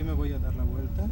aquí me voy a dar la vuelta.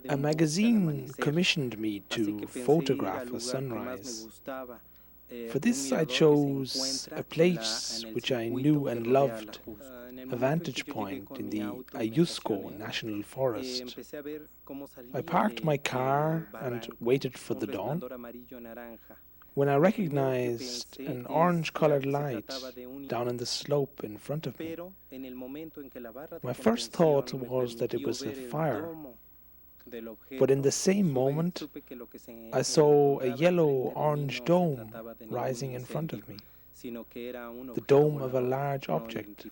A magazine commissioned me to photograph a sunrise. For this I chose a place which I knew and loved, a vantage point in the Ajusco National Forest. I parked my car and waited for the dawn, when I recognized an orange-colored light down on the slope in front of me. My first thought was that it was a fire, but in the same moment I saw a yellow-orange dome rising in front of me, the dome of a large object.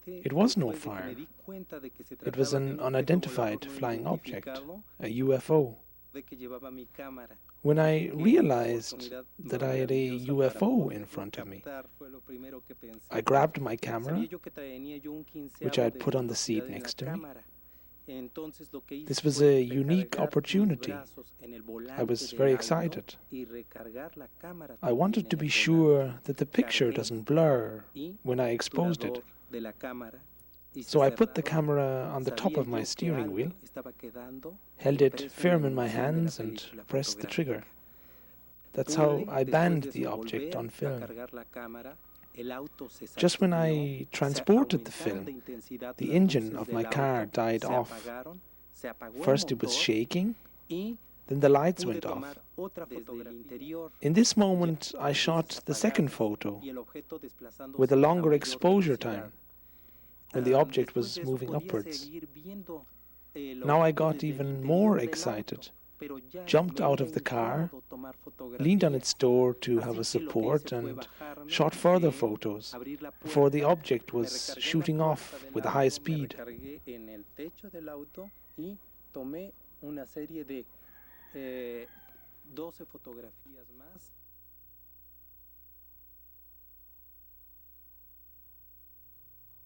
It was no fire. It was an unidentified flying object, a UFO. When I realized that I had a UFO in front of me, I grabbed my camera, which I had put on the seat next to me. This was a unique opportunity. I was very excited. I wanted to be sure that the picture doesn't blur when I exposed it. So I put the camera on the top of my steering wheel, held it firm in my hands and pressed the trigger. That's how I banned the object on film. Just when I transported the film, the engine of my car died off. First it was shaking, then the lights went off. In this moment I shot the second photo with a longer exposure time, when the object was moving upwards. Now I got even more excited, jumped out of the car, leaned on its door to have a support, and shot further photos before the object was shooting off with a high speed.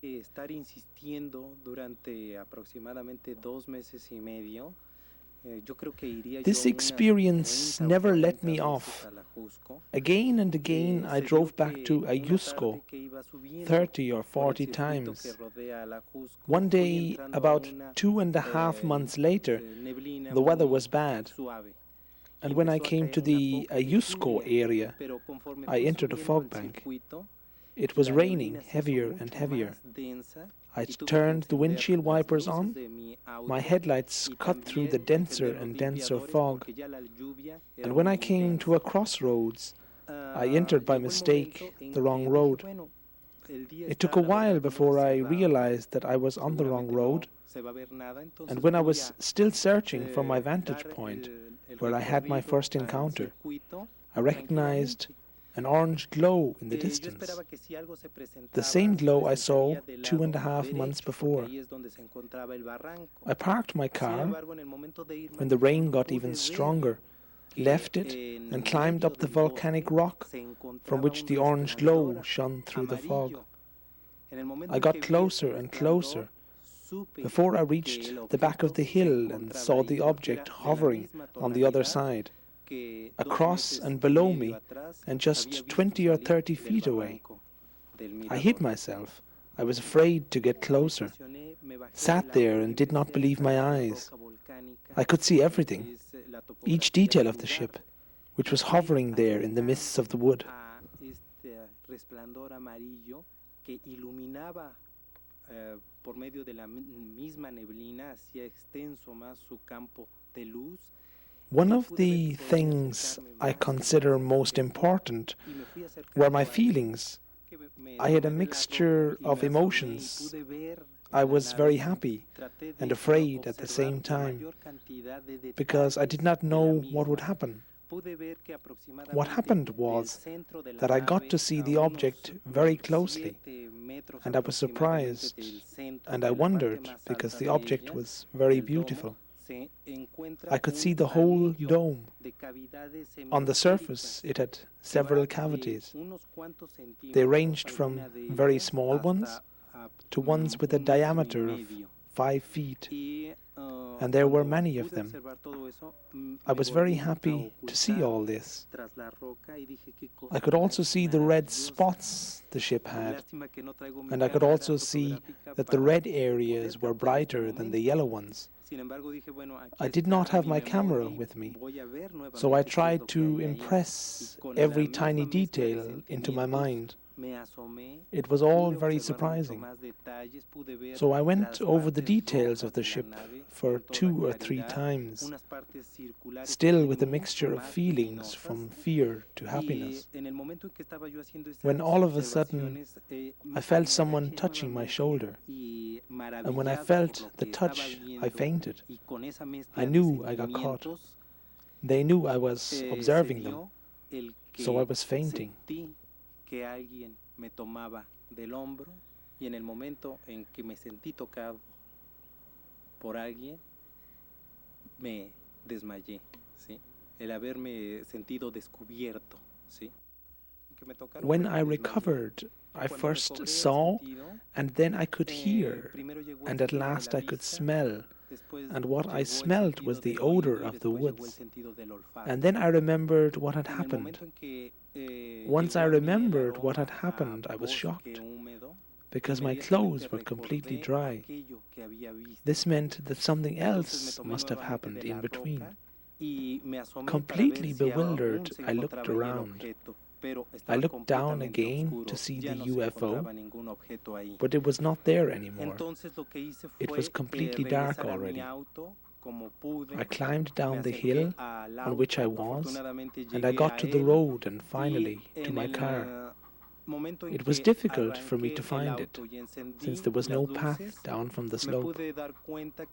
Estar insistiendo durante aproximadamente 2 meses y medio. This experience never let me off. Again and again I drove back to Ajusco 30 or 40 times. One day, about 2.5 months later, the weather was bad. And when I came to the Ajusco area, I entered a fog bank. It was raining heavier and heavier. I turned the windshield wipers on. My headlights cut through the denser and denser fog. And when I came to a crossroads, I entered by mistake the wrong road. It took a while before I realized that I was on the wrong road. And when I was still searching for my vantage point, where I had my first encounter, I recognized an orange glow in the distance, the same glow I saw 2.5 months before. I parked my car when the rain got even stronger, left it and climbed up the volcanic rock from which the orange glow shone through the fog. I got closer and closer before I reached the back of the hill and saw the object hovering on the other side. across and below me, and just 20 or 30 feet away. I hid myself. I was afraid to get closer. Sat there and did not believe my eyes. I could see everything, each detail of the ship, which was hovering there in the midst of the wood. One of the things I consider most important were my feelings. I had a mixture of emotions. I was very happy and afraid at the same time, because I did not know what would happen. What happened was that I got to see the object very closely, and I was surprised, and I wondered because the object was very beautiful. I could see the whole dome. On the surface, it had several cavities. They ranged from very small ones to ones with a diameter of 5 feet, and there were many of them. I was very happy to see all this. I could also see the red spots the ship had, and I could also see that the red areas were brighter than the yellow ones. I did not have my camera with me, so I tried to impress every tiny detail into my mind. It was all very surprising. So I went over the details of the ship for 2 or 3 times, still with a mixture of feelings from fear to happiness. When all of a sudden I felt someone touching my shoulder, and when I felt the touch, I fainted. I knew I got caught. They knew I was observing them, so I was fainting. Que alguien me tomaba del hombro, y en el momento en que me sentí tocado por alguien, me desmayé, ¿sí? El haberme sentido descubierto, ¿sí? When I recovered, I first saw, and then I could hear, and at last I could smell, and what I smelled was the odor of the woods. And then I remembered what had happened. Once I remembered what had happened, I was shocked, because my clothes were completely dry. This meant that something else must have happened in between. Completely bewildered, I looked around. I looked down again to see the UFO, but it was not there anymore. It was completely dark already. I climbed down the hill on which I was, and I got to the road and finally to my car. It was difficult for me to find it, since there was no path down from the slope.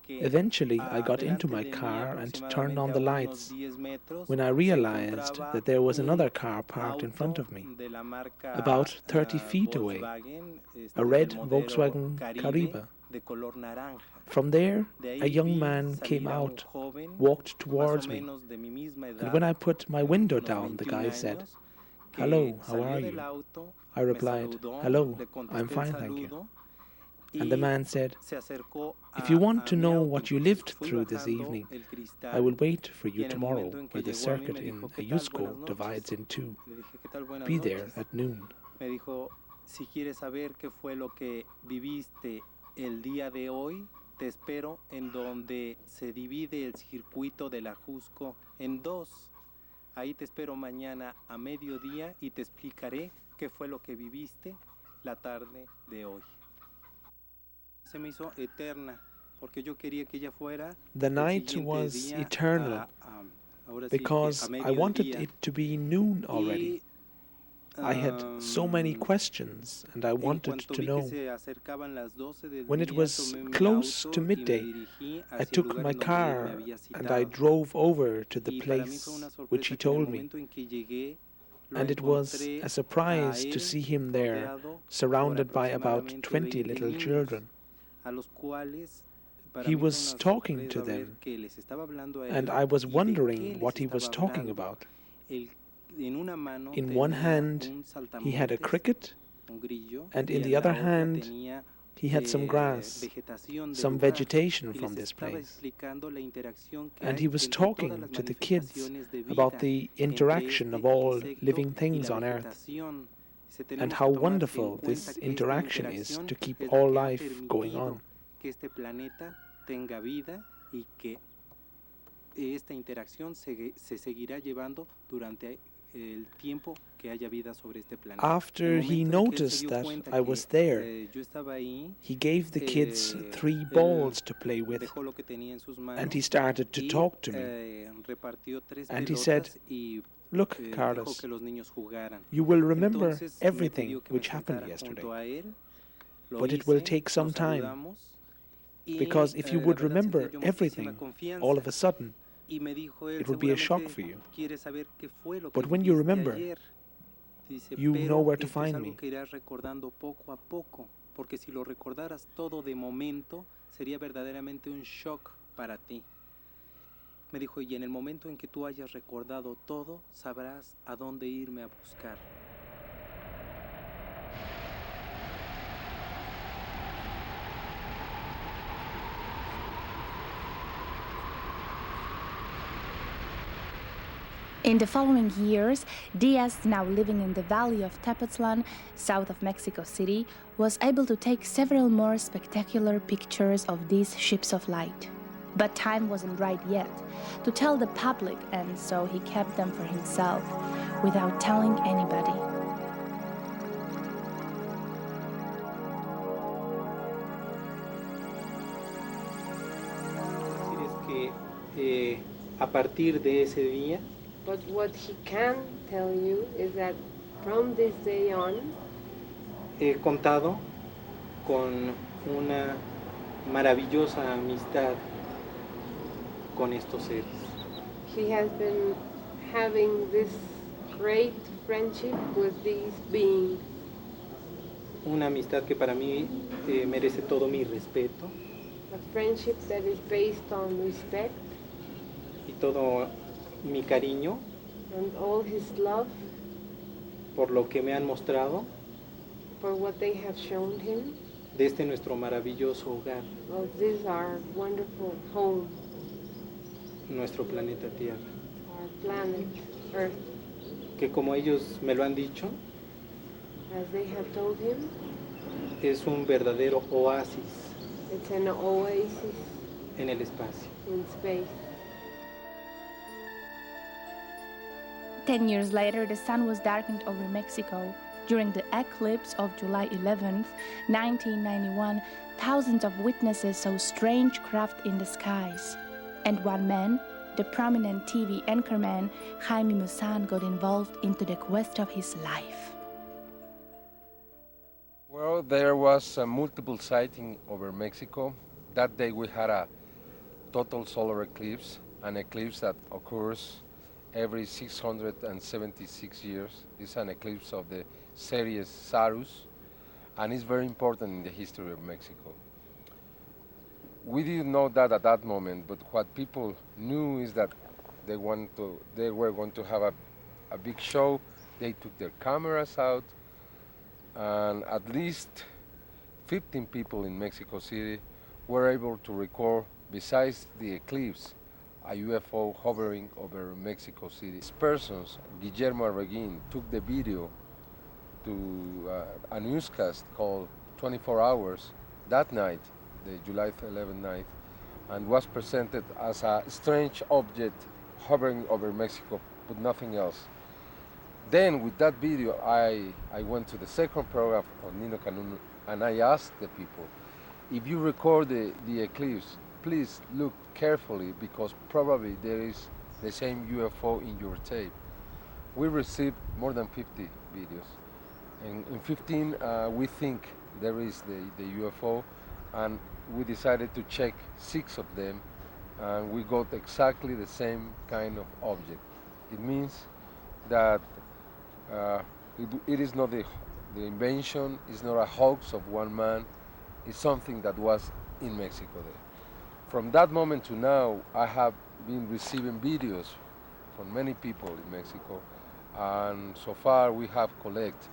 Eventually, I got into my car and turned on the lights, when I realized that there was another car parked in front of me, about 30 feet away, a red Volkswagen Caribe. From there, a young man came out, walked towards me, and when I put my window down, the guy said, "Hello, how are you?" I replied, "Hello, I'm fine, thank you." And the man said, "If you want to know what you lived through this evening, I will wait for you tomorrow, where the circuit in Ajusco divides in 2. Be there at noon." Si quieres saber qué fue lo que viviste el día de hoy, te espero en donde se divide el circuito del Ajusco en 2. Ahí te espero mañana a mediodía y te explicaré qué fue lo que viviste la tarde de hoy. Se me hizo eterna porque yo quería que ella fuera. The night was eternal because I wanted it to be noon already. I had so many questions, and I wanted to know. When it was close to midday, I took my car and I drove over to the place which he told me. And it was a surprise to see him there, surrounded by about 20 little children. He was talking to them, and I was wondering what he was talking about. In one hand, he had a cricket, and in the other hand, He had some grass, some vegetation from this place, and he was talking to the kids about the interaction of all living things on Earth, and how wonderful this interaction is to keep all life going on. Esta interacción se seguirá llevando durante el tiempo que haya vida sobre este planeta. After he noticed that I was there, he gave the kids 3 balls to play with, and he started to talk to me. And he said, "Look, Carlos, you will remember everything which happened yesterday, but it will take some time, because if you would remember everything all of a sudden, it would be a shock for you. But when you remember, you know where to find me." Porque si lo recordaras todo de momento, sería verdaderamente un shock para ti. Me dijo, y en el momento en que tú hayas recordado todo, sabrás a dónde irme a buscar. In the following years, Diaz, now living in the valley of Tepoztlan, south of Mexico City, was able to take several more spectacular pictures of these ships of light. But time wasn't right yet to tell the public, and so he kept them for himself, without telling anybody. A partir de ese día, but what he can tell you is that from this day on, he contado con una maravillosa amistad con estos seres. He has been having this great friendship with these beings. Una amistad que para mí merece todo mi respeto. A friendship that is based on respect. Y todo mi cariño, and all his love, por lo que me han mostrado, for what they have shown him, de este nuestro maravilloso hogar, of this our wonderful home, nuestro planeta Tierra, our planet Earth, que como ellos me lo han dicho, as they have told him, es un verdadero oasis, it's an oasis en el espacio, in space. 10 years later, the sun was darkened over Mexico. During the eclipse of July 11th, 1991, thousands of witnesses saw strange craft in the skies. And one man, the prominent TV anchorman Jaime Maussan, got involved into the quest of his life. Well, there was a multiple sighting over Mexico. That day we had a total solar eclipse, an eclipse that occurs every 676 years. It's an eclipse of the series Saros, and it's very important in the history of Mexico. We didn't know that at that moment, but what people knew is that they were going to have a big show. They took their cameras out, and at least 15 people in Mexico City were able to record, besides the eclipse, a UFO hovering over Mexico City. These persons, Guillermo Arreguin, took the video to a newscast called 24 Hours that night, the July 11th night, and was presented as a strange object hovering over Mexico, but nothing else. Then with that video, I went to the second program of Nino Canun, and I asked the people, if you record the eclipse, please look carefully, because probably there is the same UFO in your tape. We received more than 50 videos. And in 15, we think there is the UFO, and we decided to check 6 of them, and we got exactly the same kind of object. It means that it is not the invention, it's not a hoax of one man, it's something that was in Mexico there. From that moment to now, I have been receiving videos from many people in Mexico, and so far we have collected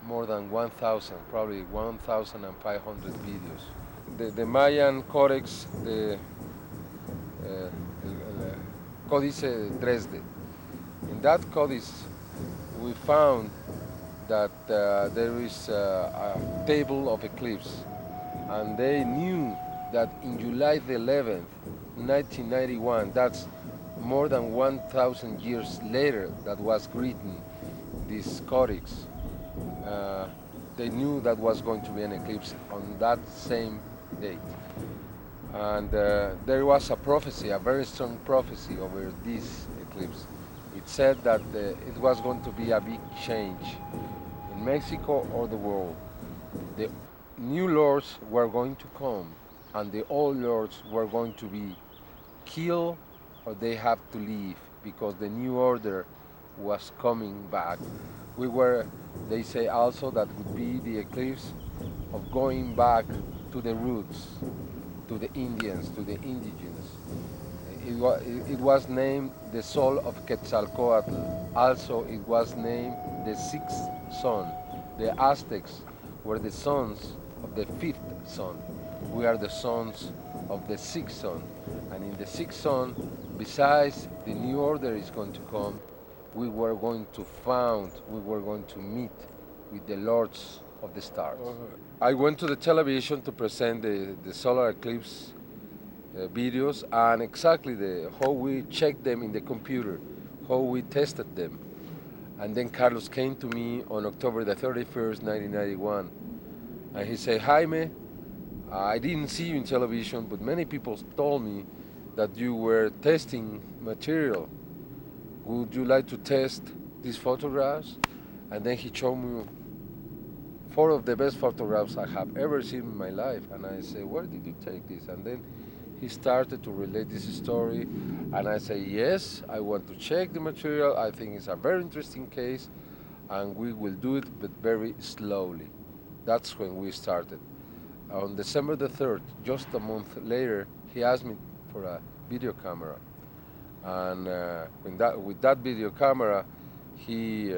more than 1,000, probably 1,500 videos. The Mayan Codex, the Códice Dresde. In that codex, we found that there is a table of eclipse, and they knew that in July the 11th, 1991, that's more than 1,000 years later that was written, this codex, they knew that was going to be an eclipse on that same date. And there was a prophecy, a very strong prophecy over this eclipse. It said that it was going to be a big change in Mexico or the world. The new lords were going to come, and the old lords were going to be killed, or they have to leave, because the new order was coming back. They say also that would be the eclipse of going back to the roots, to the Indians, to the indigenous. It was named the soul of Quetzalcoatl. Also, it was named the sixth sun. The Aztecs were the sons of the fifth sun. We are the sons of the sixth sun. And in the sixth sun, besides the new order is going to come, we were going to meet with the lords of the stars. I went to the television to present the solar eclipse videos, and exactly how we checked them in the computer, how we tested them. And then Carlos came to me on October the 31st, 1991, and he said, Jaime, I didn't see you in television, but many people told me that you were testing material. Would you like to test these photographs? And then he showed me 4 of the best photographs I have ever seen in my life. And I said, where did you take this? And then he started to relate this story. And I said, yes, I want to check the material. I think it's a very interesting case. And we will do it, but very slowly. That's when we started. On December the 3rd, just a month later, he asked me for a video camera. And with that video camera, he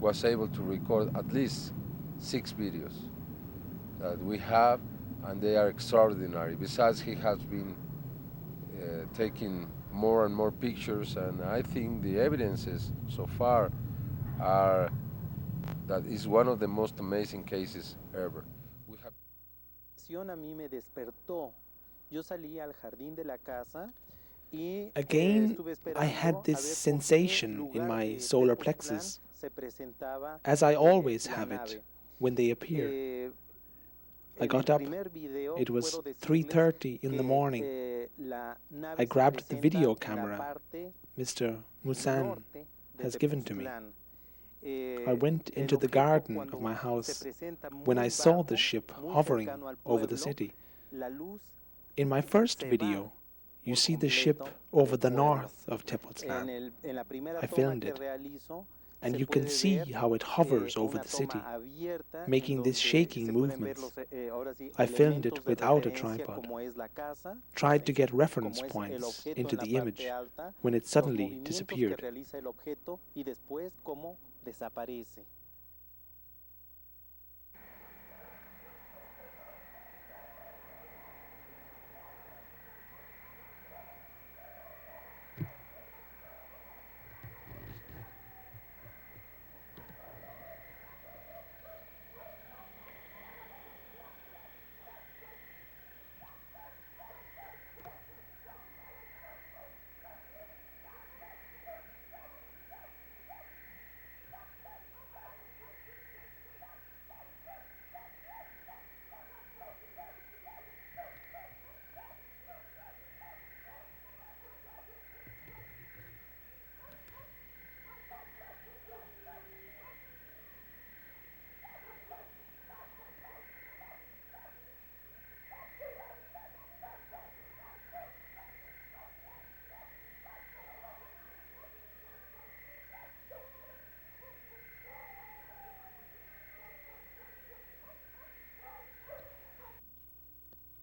was able to record at least 6 videos that we have, and they are extraordinary. Besides, he has been taking more and more pictures, and I think the evidences so far are that is one of the most amazing cases ever. We have A mí me despertó. Yo salí al jardín de la casa. Again, I had this sensation in my solar plexus, as I always have it when they appear. I got up. It was 3:30 in the morning. I grabbed the video camera Mr. Musan has given to me. I went into the garden of my house when I saw the ship hovering over the city. In my first video, you see the ship over the north of Tepoztlan. I filmed it, and you can see how it hovers over the city, making this shaking movements. I filmed it without a tripod, tried to get reference points into the image when it suddenly disappeared.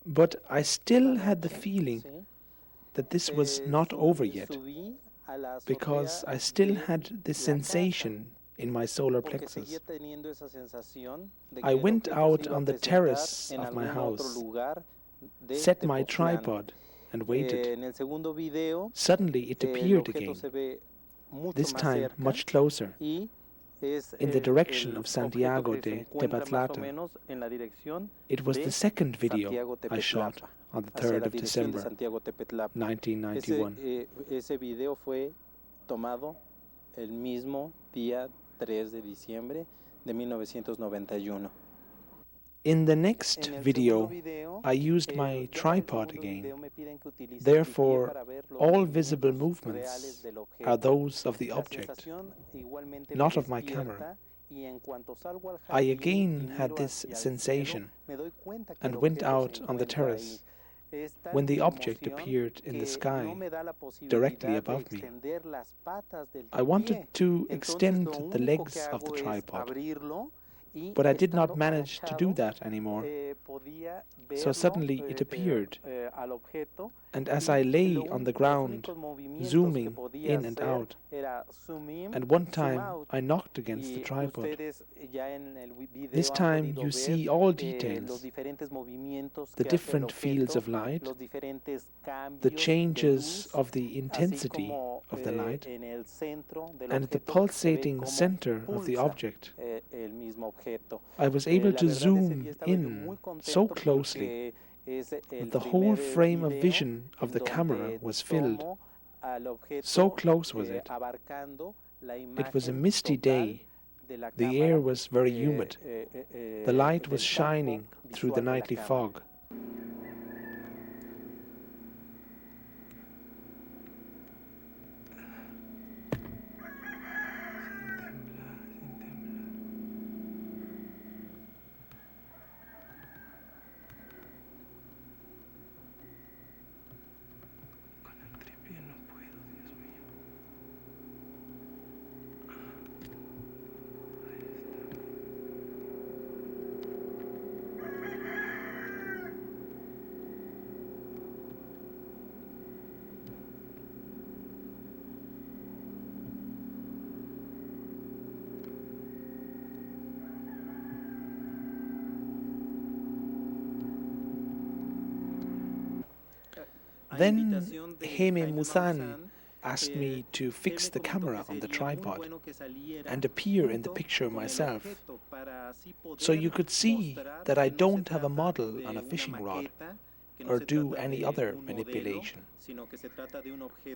But I still had the feeling that this was not over yet, because I still had this sensation in my solar plexus. I went out on the terrace of my house, set my tripod, and waited. Suddenly it appeared again, this time much closer, in the direction of Santiago de Tepatlato. It was the second video I shot on the 3rd of December, 1991. Ese video fue tomado el mismo día 3 de diciembre de 1991. In the next video, I used my tripod again. Therefore, all visible movements are those of the object, not of my camera. I again had this sensation and went out on the terrace when the object appeared in the sky directly above me. I wanted to extend the legs of the tripod, but I did not manage to do that anymore. So suddenly it appeared, and as I lay on the ground, zooming in and out, and one time I knocked against the tripod. This time you see all details, the different fields of light, the changes of the intensity of the light, and the pulsating center of the object. I was able to zoom in so closely that the whole frame of vision of the camera was filled. So close was it. It was a misty day. The air was very humid. The light was shining through the nightly fog. Then Jaime Muzan asked me to fix the camera on the tripod and appear in the picture myself, so you could see that I don't have a model on a fishing rod or do any other manipulation.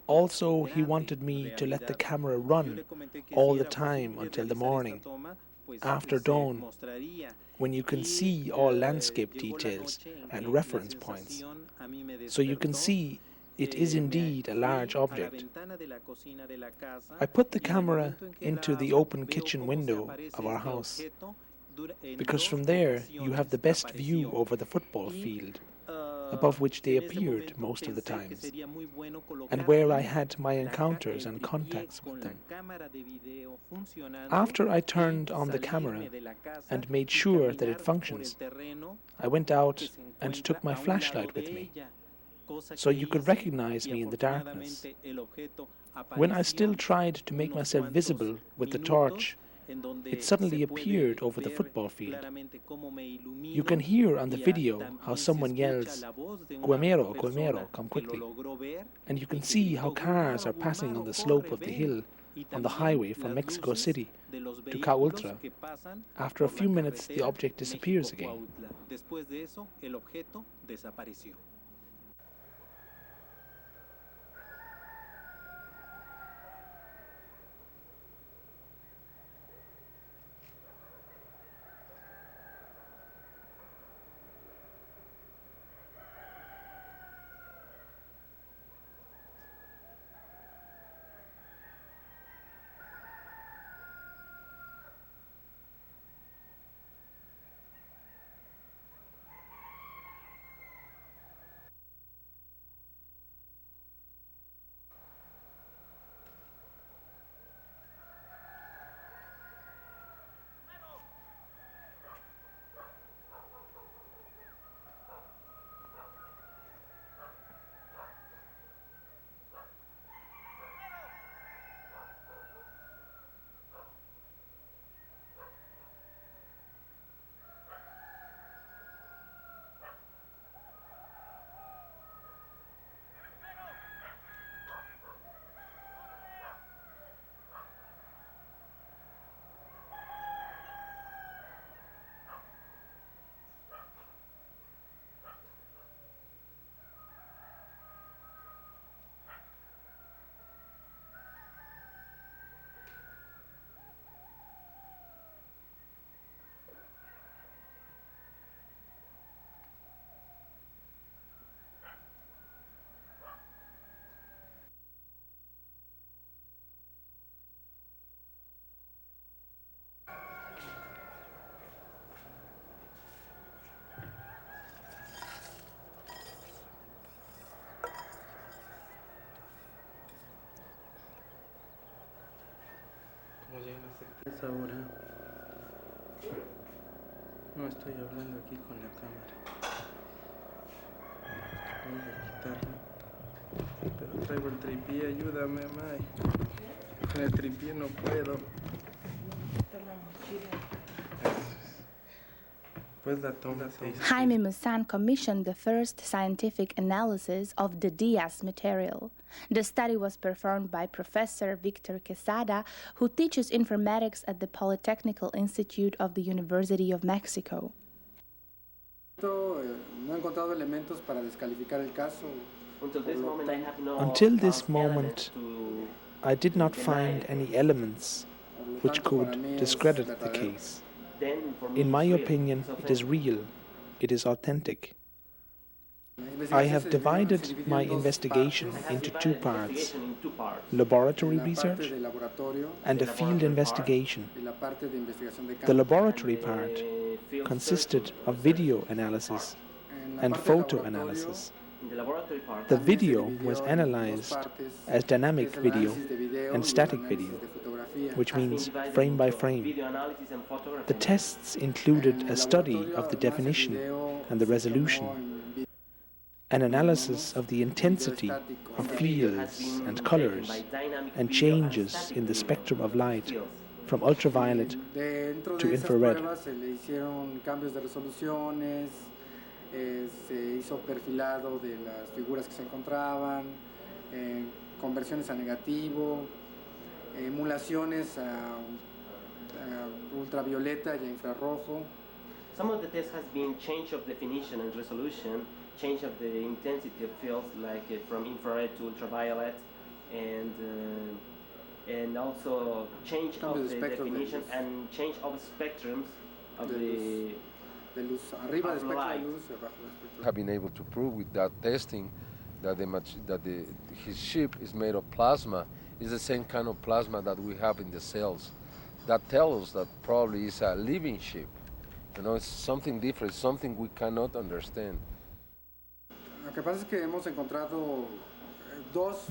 Also, he wanted me to let the camera run all the time until the morning, after dawn, when you can see all landscape details and reference points, so you can see it is indeed a large object. I put the camera into the open kitchen window of our house, because from there you have the best view over the football field, above which they appeared most of the times, and where I had my encounters and contacts with them. After I turned on the camera and made sure that it functions, I went out and took my flashlight with me, so you could recognize me in the darkness. When I still tried to make myself visible with the torch, it suddenly appeared over the football field. You can hear on the video how someone yells, "Guamero, Guamero, come quickly." And you can see how cars are passing on the slope of the hill on the highway from Mexico City to Caultra. After a few minutes, the object disappears again. No estoy hablando aquí con la cámara. Voy a quitarlo. Pero traigo el tripié, ayúdame, May. Con el tripié no puedo. Jaime Maussan commissioned the first scientific analysis of the Diaz material. The study was performed by Professor Victor Quesada, who teaches informatics at the Polytechnical Institute of the University of Mexico. Until this moment, I did not find any elements which could discredit the case. In my opinion, it is real, it is authentic. I have divided my investigation into two parts: laboratory research and a field investigation. The laboratory part consisted of video analysis and photo analysis. The video was analyzed as dynamic video and static video, which means frame by frame. The tests included a study of the definition and the resolution, an analysis of the intensity of fields and colors, and changes in the spectrum of light from ultraviolet to infrared. Se hizo perfilado de las figuras que se encontraban, conversiones a negativo, emulaciones a ultravioleta y a infrarrojo. Some of the tests has been change of definition and resolution, change of the intensity of fields, like from infrared to ultraviolet, and also change of the definition and change of spectrums of the have been able to prove with that testing that his ship is made of plasma. Is the same kind of plasma that we have in the cells. That tells us that probably it's a living ship. You know, it's something different, something we cannot understand.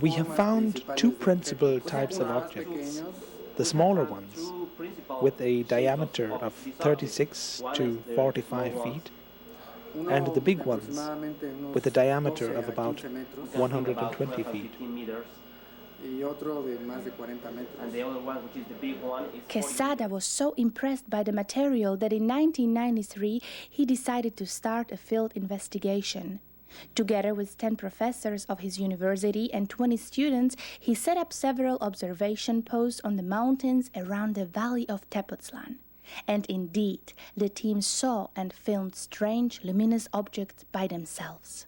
We have found two principal types of objects: the smaller ones, with a diameter of 36 to 45 feet, and the big ones, with a diameter of about 120 feet. Quesada was so impressed by the material that in 1993 he decided to start a field investigation. Together with 10 professors of his university and 20 students, he set up several observation posts on the mountains around the valley of Tepoztlan. And indeed, the team saw and filmed strange luminous objects by themselves.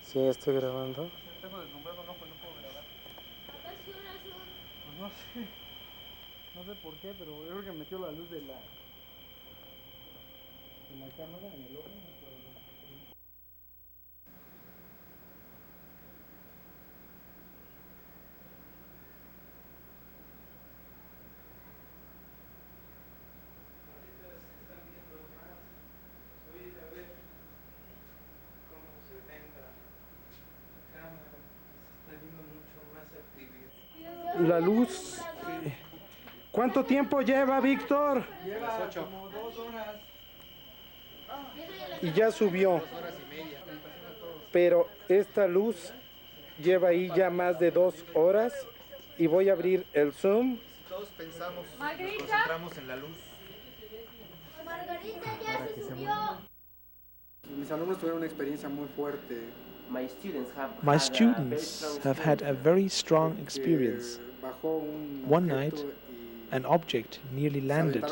Sí, estoy grabando. Tengo deslumbrado, no, pues no puedo grabar. Pues no sé. No sé por qué, pero yo creo que metió la luz de la cámara en el ojo. La luz. ¿Cuánto tiempo lleva, Víctor? Lleva como 2 horas. Y ya subió. 2 horas y media. Pero esta luz lleva ahí ya más de 2 horas. Y voy a abrir el zoom. Todos pensamos, nos concentramos en la luz. Margarita ya se subió. Mis alumnos tuvieron una experiencia muy fuerte. My students have had a very strong experience. One night, an object nearly landed,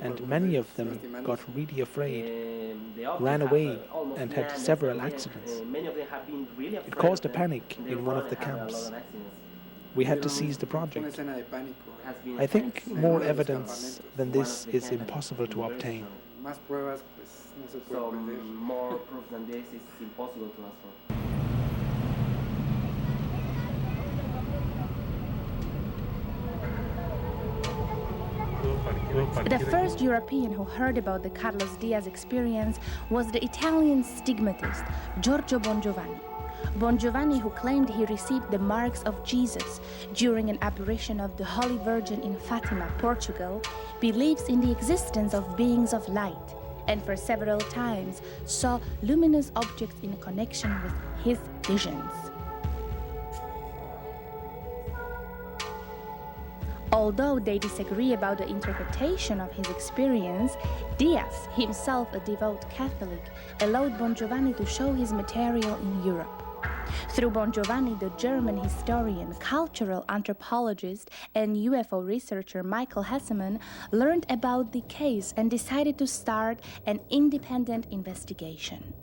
and many of them got really afraid, ran away, and had several accidents. It caused a panic in one of the camps. We had to seize the project. I think more evidence than this is impossible to obtain. más pruebas, pues no se puede So perder. more proof than this is impossible to ask for. The first European who heard about the Carlos Diaz experience was the Italian stigmatist Giorgio Bongiovanni. Bongiovanni, who claimed he received the marks of Jesus during an apparition of the Holy Virgin in Fatima, Portugal, believes in the existence of beings of light, and for several times saw luminous objects in connection with his visions. Although they disagree about the interpretation of his experience, Diaz, himself a devout Catholic, allowed Bongiovanni to show his material in Europe. Through Bongiovanni, the German historian, cultural anthropologist, and UFO researcher Michael Hesseman learned about the case and decided to start an independent investigation.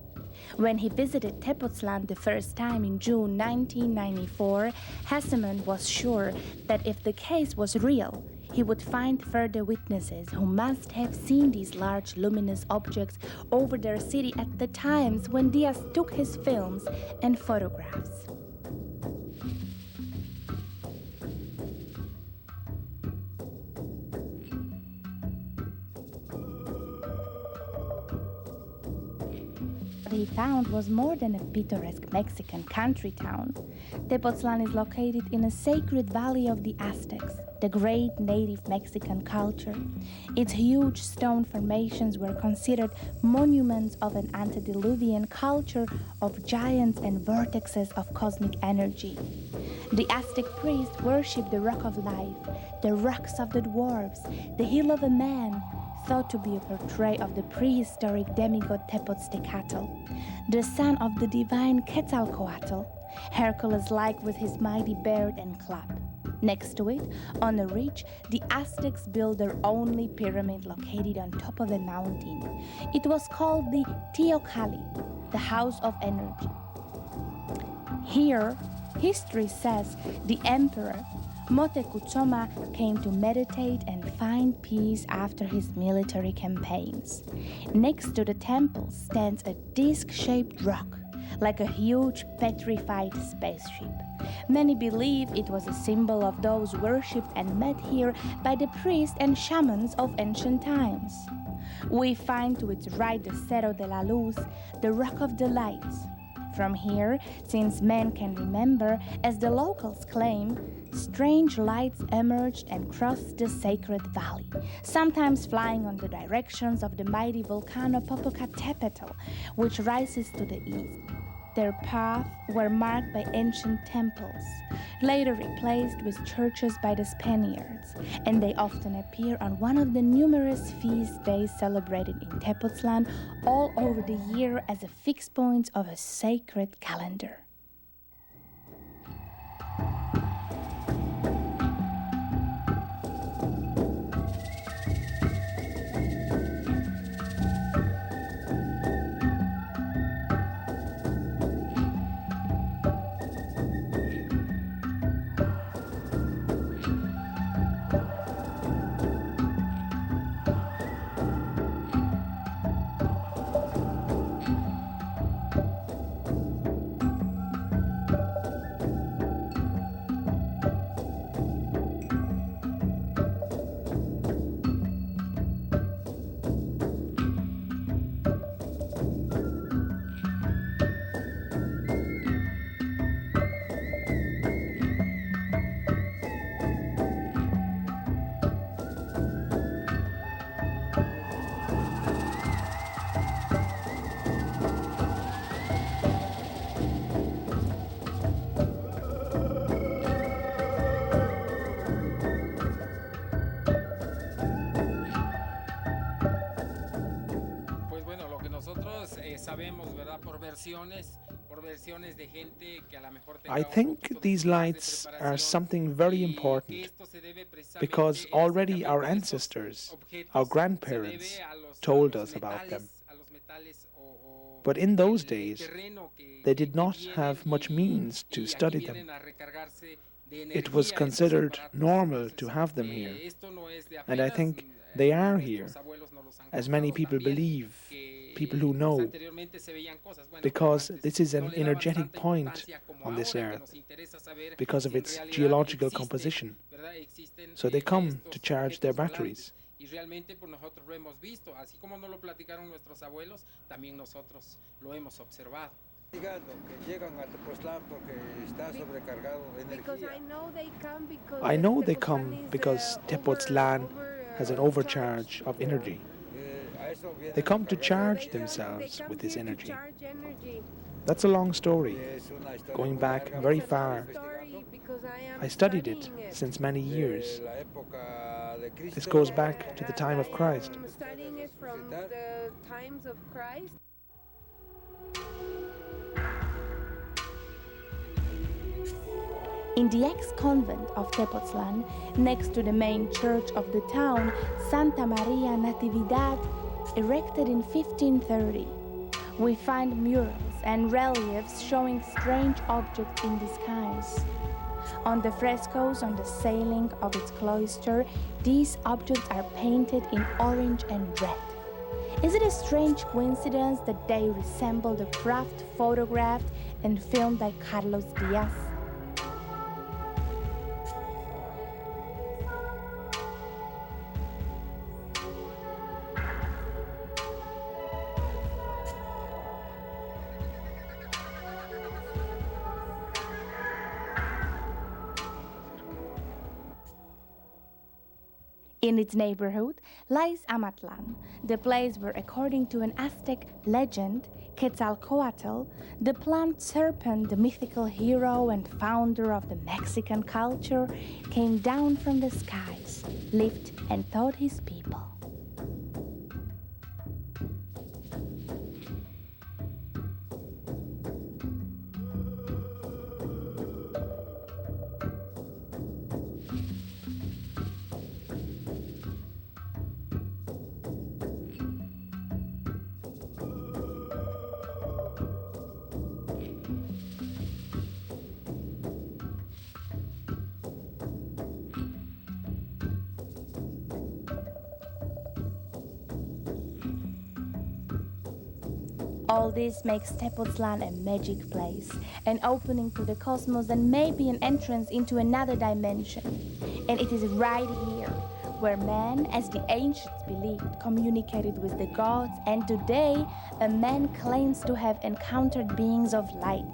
When he visited Tepoztlan the first time in June 1994, Hesseman was sure that if the case was real, he would find further witnesses who must have seen these large luminous objects over their city at the times when Diaz took his films and photographs. What he found was more than a picturesque Mexican country town. Tepoztlan is located in a sacred valley of the Aztecs, the great native Mexican culture. Its huge stone formations were considered monuments of an antediluvian culture of giants and vortexes of cosmic energy. The Aztec priests worshipped the rock of life, the rocks of the dwarves, the hill of a man, thought to be a portrait of the prehistoric demigod Tepoztecatl, the son of the divine Quetzalcoatl, Hercules-like with his mighty beard and club. Next to it, on a ridge, the Aztecs built their only pyramid located on top of a mountain. It was called the Teocalli, the House of Energy. Here, history says the emperor Motekutsoma came to meditate and find peace after his military campaigns. Next to the temple stands a disc-shaped rock, like a huge petrified spaceship. Many believe it was a symbol of those worshipped and met here by the priests and shamans of ancient times. We find to its right the Cerro de la Luz, the Rock of the Lights. From here, since men can remember, as the locals claim, strange lights emerged and crossed the sacred valley, sometimes flying on the directions of the mighty volcano Popocatépetl, which rises to the east. Their paths were marked by ancient temples, later replaced with churches by the Spaniards, and they often appear on one of the numerous feast days celebrated in Tepoztlan all over the year as a fixed point of a sacred calendar. I think these lights are something very important because already our ancestors, our grandparents, told us about them. But in those days, they did not have much means to study them. It was considered normal to have them here, and I think they are here. as many people believe, people who know, because this is an energetic point on this earth, because of its geological composition. So they come to charge their batteries. Y realmente pues nosotros lo hemos visto, así como nos lo platicaron nuestros abuelos, también nosotros lo hemos observado. I know they come because Tepoztlan has an overcharge of energy. They come to charge themselves with this energy. That's a long story, going back very far. I studied it since many years. This goes back to the time of Christ. I'm studying it from the times of Christ. In the ex-convent of Tepoztlan, next to the main church of the town, Santa Maria Natividad, erected in 1530, we find murals and reliefs showing strange objects in disguise. On the frescoes on the ceiling of its cloister, these objects are painted in orange and red. Is it a strange coincidence that they resemble the craft photographed and filmed by Carlos Diaz? In its neighborhood lies Amatlan, the place where, according to an Aztec legend, Quetzalcoatl, the plant serpent, the mythical hero and founder of the Mexican culture, came down from the skies, lived and taught his people. All this makes Tepoztlan a magic place, an opening to the cosmos and maybe an entrance into another dimension. And it is right here where man, as the ancients believed, communicated with the gods, and today a man claims to have encountered beings of light,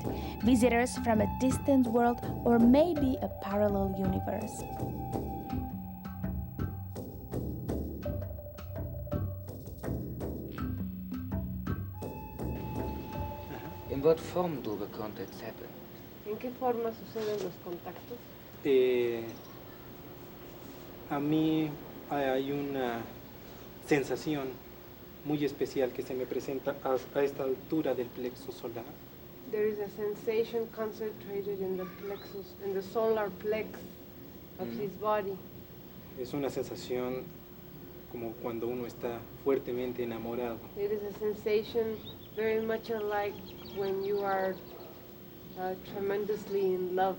visitors from a distant world or maybe a parallel universe. In what form do the contacts happen? ¿En qué forma suceden los contactos? A mí hay una sensación muy especial que se me presenta a esta altura del plexo solar. There is a sensation concentrated in the plexus, in the solar plex of his body. Es una sensación como cuando uno está fuertemente enamorado. It is a sensation very much alike when you are tremendously in love.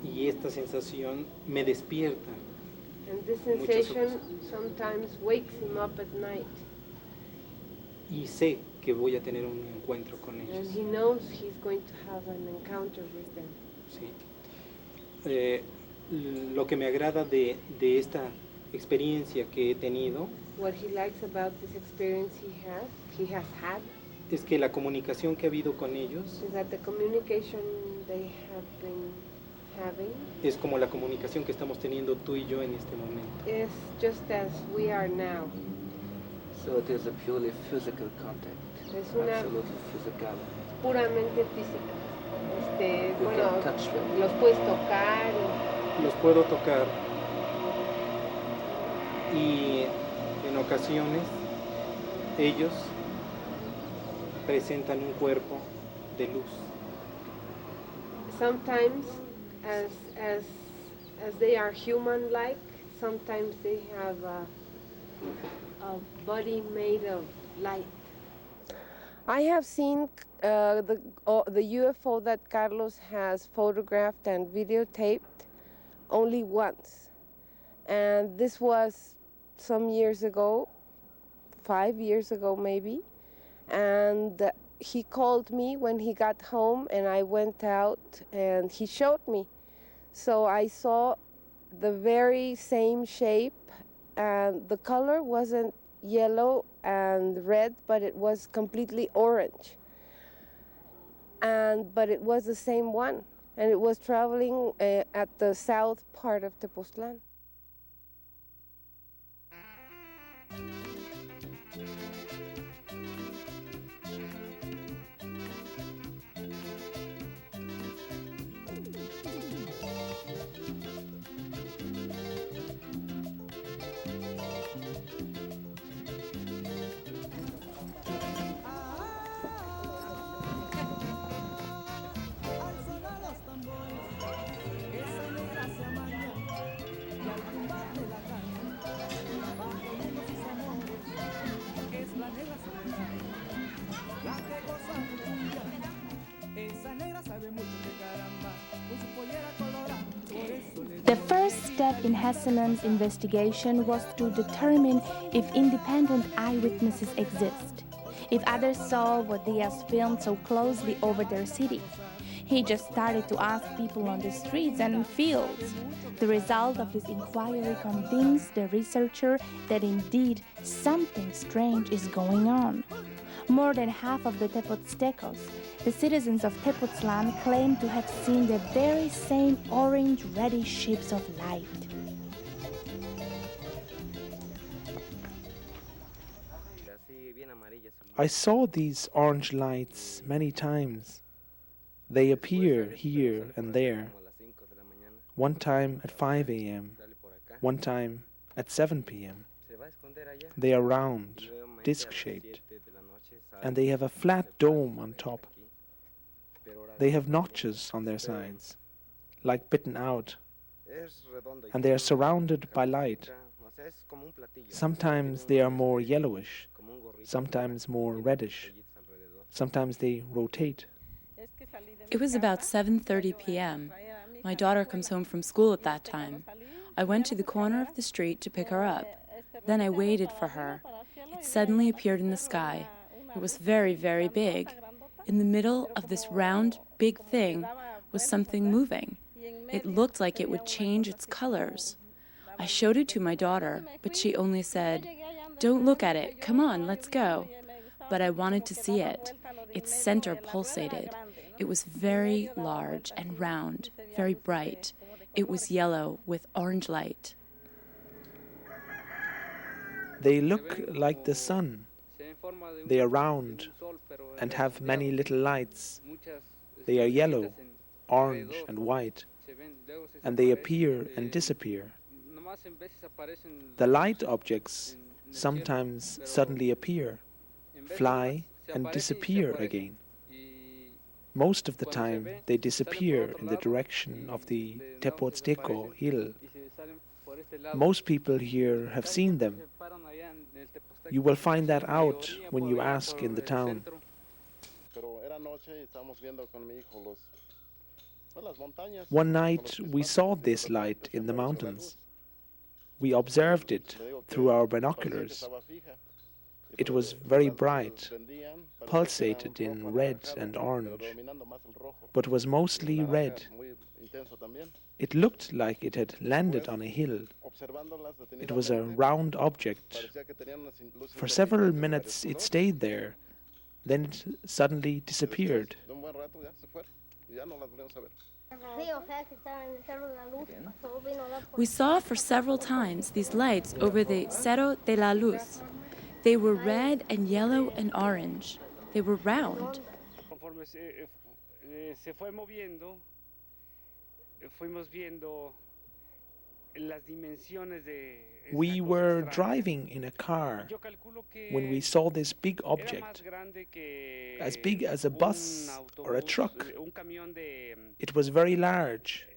Y esta sensación me despierta. And this sensation sometimes wakes him up at night. Y sé que voy a tener un encuentro con And ellos. he knows he's going to have an encounter with them. Sí. Lo que me agrada de esta experiencia que he tenido What he likes about this experience he has had, es que la comunicación que ha habido con ellos is that the communication they have been having es como la comunicación que estamos teniendo tú y yo en este momento. is just as we are now. So it is a purely physical contact. Es una Absolutely physical. puramente física. You Bueno, can touch them. los puedes tocar Los puedo tocar y en ocasiones ellos presentan un cuerpo de luz. sometimes as they are human-like, sometimes they have a body made of light. I have seen the UFO that Carlos has photographed and videotaped only once, and this was some years ago 5 years ago maybe, and he called me when he got home, and I went out and he showed me. So I saw the very same shape, and the color wasn't yellow and red, but it was completely orange. But it was the same one, and it was traveling at the south part of Tepoztlán. The first step in Hesseman's investigation was to determine if independent eyewitnesses exist, if others saw what Diaz filmed so closely over their city. He just started to ask people on the streets and in fields. The result of this inquiry convinced the researcher that indeed something strange is going on. More than half of the Tepoztecos, the citizens of Tepoztlán, claim to have seen the very same orange-reddish shapes of light. I saw these orange lights many times. They appear here and there. One time at 5 a.m., one time at 7 p.m. They are round, disc-shaped, and they have a flat dome on top. They have notches on their sides, like bitten out, and they are surrounded by light. Sometimes they are more yellowish, sometimes more reddish, sometimes they rotate. It was about 7:30 p.m. My daughter comes home from school at that time. I went to the corner of the street to pick her up. Then I waited for her. It suddenly appeared in the sky. It was very, very big. In the middle of this round, big thing was something moving. It looked like it would change its colors. I showed it to my daughter, but she only said, "Don't look at it. Come on, let's go." But I wanted to see it. Its center pulsated. It was very large and round, very bright. It was yellow with orange light. They look like the sun. They are round and have many little lights. They are yellow, orange, and white, and they appear and disappear. The light objects sometimes suddenly appear, fly, and disappear again. Most of the time, they disappear in the direction of the Tepozteco hill. Most people here have seen them. You will find that out when you ask in the town. One night we saw this light in the mountains. We observed it through our binoculars. It was very bright, pulsated in red and orange, but was mostly red. It looked like it had landed on a hill. It was a round object. For several minutes it stayed there, then it suddenly disappeared. We saw for several times these lights over the Cerro de la Luz. They were red and yellow and orange. They were round. We were driving in a car when we saw this big object, as big as a bus or a truck. It was very large.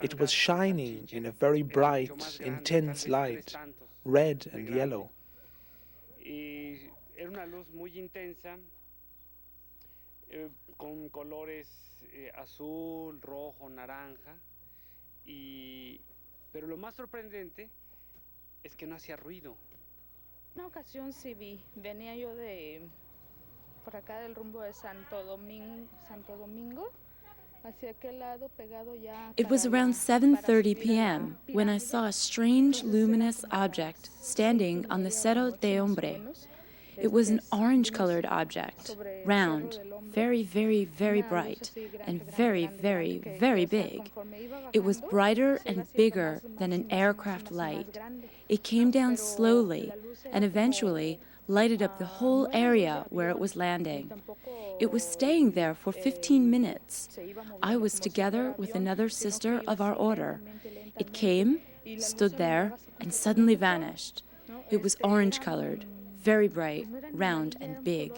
It was shining in a very bright, intense light, red and yellow. Era una luz muy intensa, con colores azul, rojo, naranja, pero lo más sorprendente es que no hacía ruido. Una ocasión sí vi, venía yo de por acá del rumbo de Santo Domingo, hacia aquel lado pegado ya. It was around 7:30 p.m. when I saw a strange luminous object standing on the Cerro de Hombre. It was an orange-colored object, round, very, very, very bright, and very, very, very big. It was brighter and bigger than an aircraft light. It came down slowly and eventually lighted up the whole area where it was landing. It was staying there for 15 minutes. I was together with another sister of our order. It came, stood there, and suddenly vanished. It was orange-colored, very bright, round, and big.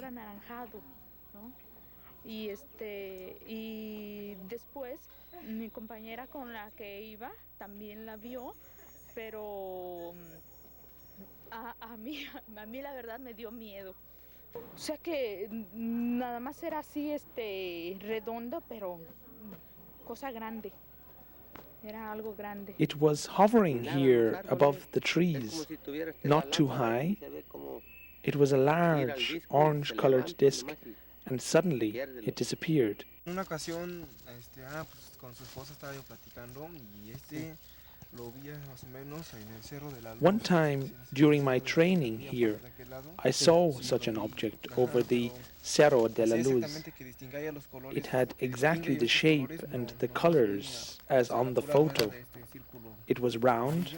Y después mi compañera con la que iba también la vio, pero a mí la verdad me dio miedo. O sea que nada más era así redondo, pero cosa grande. Era algo grande. It was hovering here above the trees, not too high. It was a large orange-colored disc, and suddenly it disappeared. Una ocasión, pues con su esposa estaba yo platicando y lo vi más o menos en el Cerro de la Luz. One time during my training here, I saw such an object over the Cerro de la Luz. It had exactly the shape and the colors as on the photo. It was round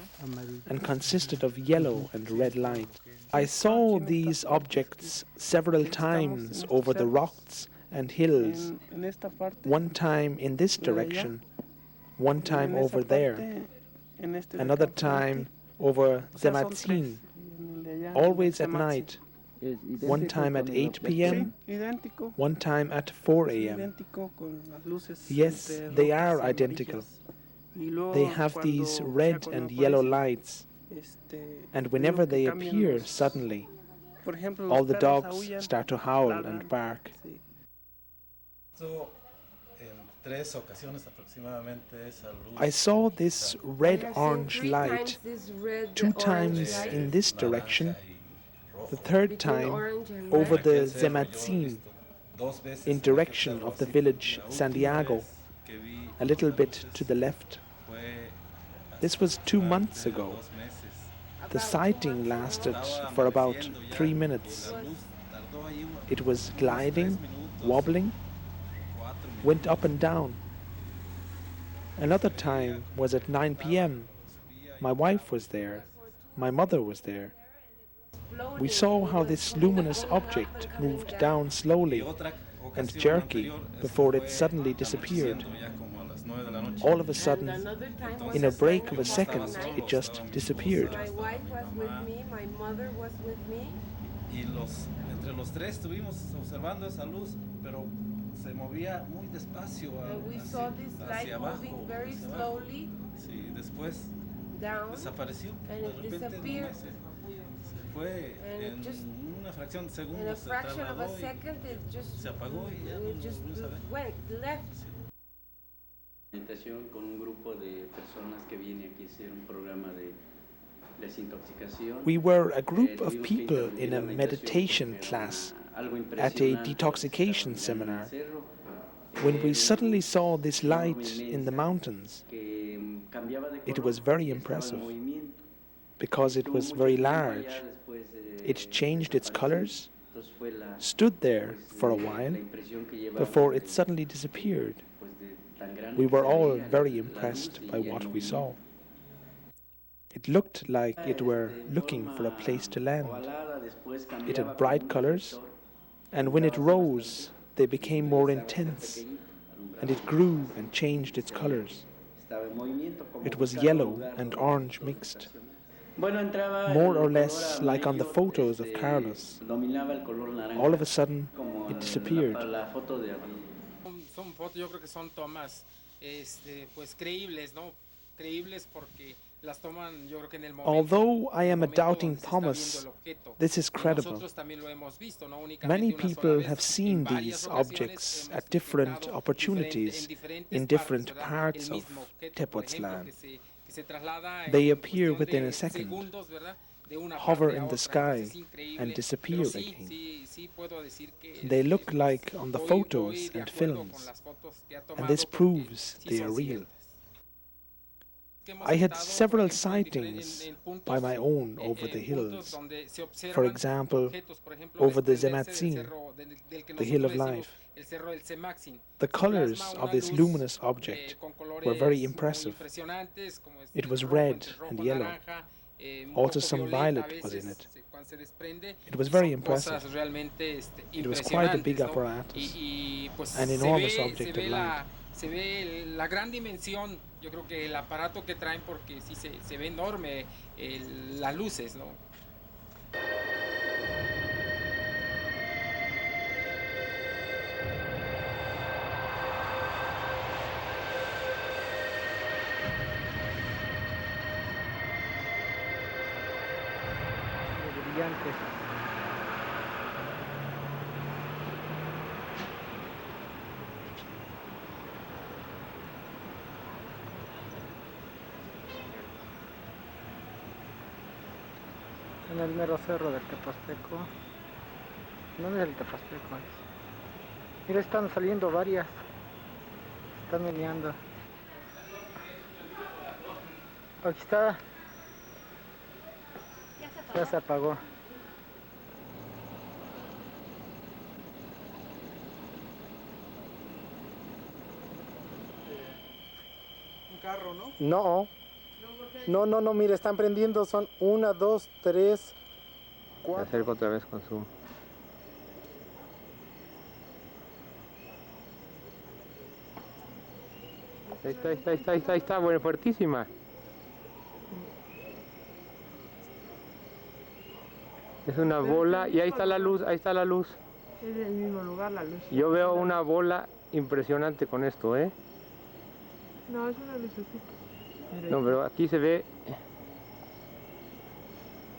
and consisted of yellow and red light. I saw these objects several times over the rocks and hills, one time in this direction, one time over there, another time over Zematzin, always at night, one time at 8 p.m., one time at 4 a.m. Yes, they are identical. They have these red and yellow lights, and whenever they appear suddenly, all the dogs start to howl and bark. I saw this red-orange light 2 times in this direction, the third time over the Zematzin, in direction of the village Santiago, a little bit to the left. This was 2 months ago. The sighting lasted for about 3 minutes. It was gliding, wobbling, went up and down. Another time was at 9 p.m. My wife was there. My mother was there. We saw how this luminous object moved down slowly and jerky before it suddenly disappeared. All of a sudden, in a break of a second, it just disappeared. My wife was with me, my mother was with me. Entre los tres estuvimos observando esa luz, pero se movía muy despacio saw this light moving very slowly. Sí, después down, desapareció. And de repente it disappeared. Se fue en una fracción de segundo. In a fraction of a second, it just se apagó y ya went left. Meditación con un grupo de personas que viene aquí a hacer un programa de desintoxicación. We were a group of people in a meditation class at a detoxification seminar when we suddenly saw this light in the mountains. It was very impressive because it was very large. It changed its colors, stood there for a while before it suddenly disappeared. We were all very impressed by what we saw. It looked like it were looking for a place to land. It had bright colors, and when it rose, they became more intense, and it grew and changed its colors. It was yellow and orange mixed, more or less like on the photos of Carlos. All of a sudden, it disappeared. Son fotos, yo creo que son tomas pues creíbles, ¿no? Creíbles porque las toman, yo creo que en el momento. Although I am a doubting Thomas, this is credible. Many people have seen these objects at different opportunities in different parts of Tepoztlán. They appear within a second. hover in the sky and disappear again. They look like on the photos and films, and this proves they are real. I had several sightings by my own over the hills. For example, over the Zematzin, the Hill of Life. The colors of this luminous object were very impressive. It was red and yellow. Also some violet was in it. It was very impressive. It was quite a big apparatus, an enormous object of light. Se ve la gran dimensión, yo creo que el aparato que traen, porque sí se ve enorme las luces, ¿no? Brillantes. En el mero cerro del Tepasteco. No es el Tepasteco. Mira, están saliendo varias. Están meneando. Aquí está. Ya se apagó. Un carro, ¿no? No. No, mire, están prendiendo, son 1, 2, 3, 4. Me acerco otra vez con zoom. Ahí está, bueno, fuertísima. Es una bola y ahí está la luz, Es del mismo lugar la luz. Yo veo una bola impresionante con esto, ¿eh? No, es una lucecita. No, pero aquí se ve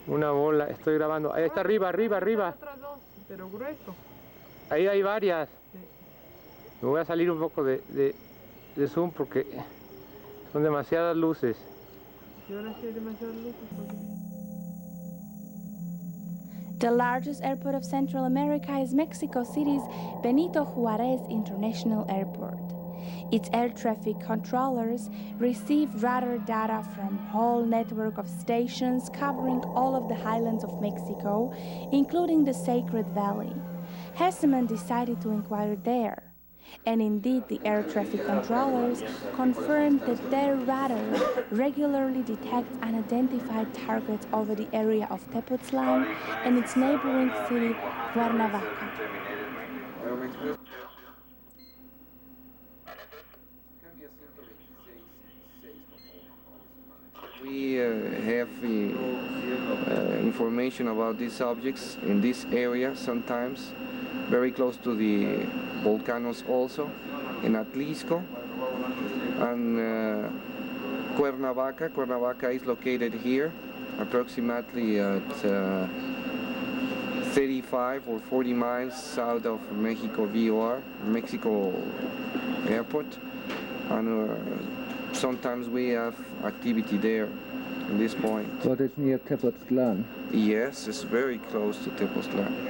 una bola. Estoy grabando. Ahí está arriba. Otras dos, pero grueso. Ahí hay varias. Sí. Me voy a salir un poco de zoom porque son demasiadas luces. Y ahora sí hay demasiadas luces. The largest airport of Central America is Mexico City's Benito Juarez International Airport. Its air traffic controllers receive radar data from a whole network of stations covering all of the highlands of Mexico, including the Sacred Valley. Hesseman decided to inquire there. And indeed, the air traffic controllers confirmed that their radar regularly detects unidentified targets over the area of Tepoztlán and its neighboring city, Cuernavaca. We have information about these objects in this area sometimes, very close to the volcanoes also, in Ajusco and Cuernavaca. Cuernavaca is located here, approximately at 35 or 40 miles south of Mexico VOR, Mexico Airport, and sometimes we have activity there at this point. But it's near Tepoztlán. Yes, it's very close to Tepoztlán. We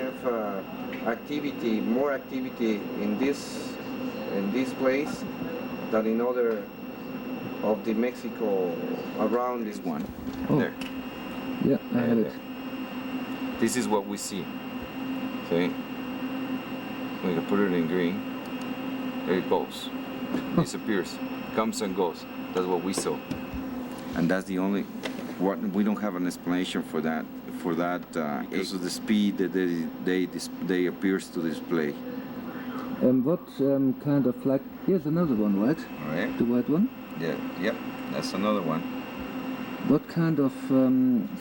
have more activity in this place than in other of the Mexico around this one. Oh. There. Yeah, I have it. This is what we see. See? We can put it in green. There it goes. Disappears. Comes and goes. That's what we saw. And that's the only. We don't have an explanation for that. Because of the speed that they appears to display. What kind of flag? Here's another one, right? All right. The white one. Yeah. Yep. That's another one. What kind of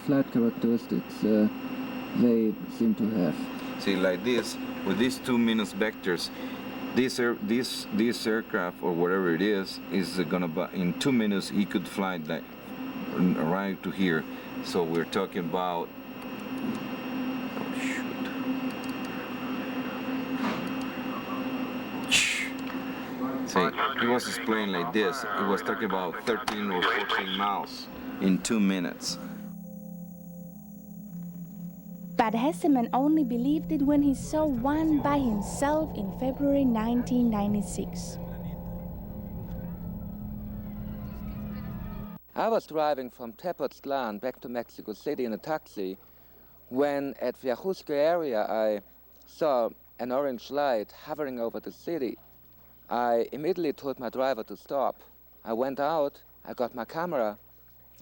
flight characteristics they seem to have? See, like this, with these 2 minus vectors, this aircraft or whatever it is gonna in 2 minutes he could fly like right to here. So we're talking about. Oh shoot! See, he was explaining like this. He was talking about 13 or 14 miles in 2 minutes. but Hesseman only believed it when he saw one by himself in February 1996. I was driving from Tepoztlan back to Mexico City in a taxi when at the Ajusco area I saw an orange light hovering over the city. I immediately told my driver to stop. I went out, I got my camera,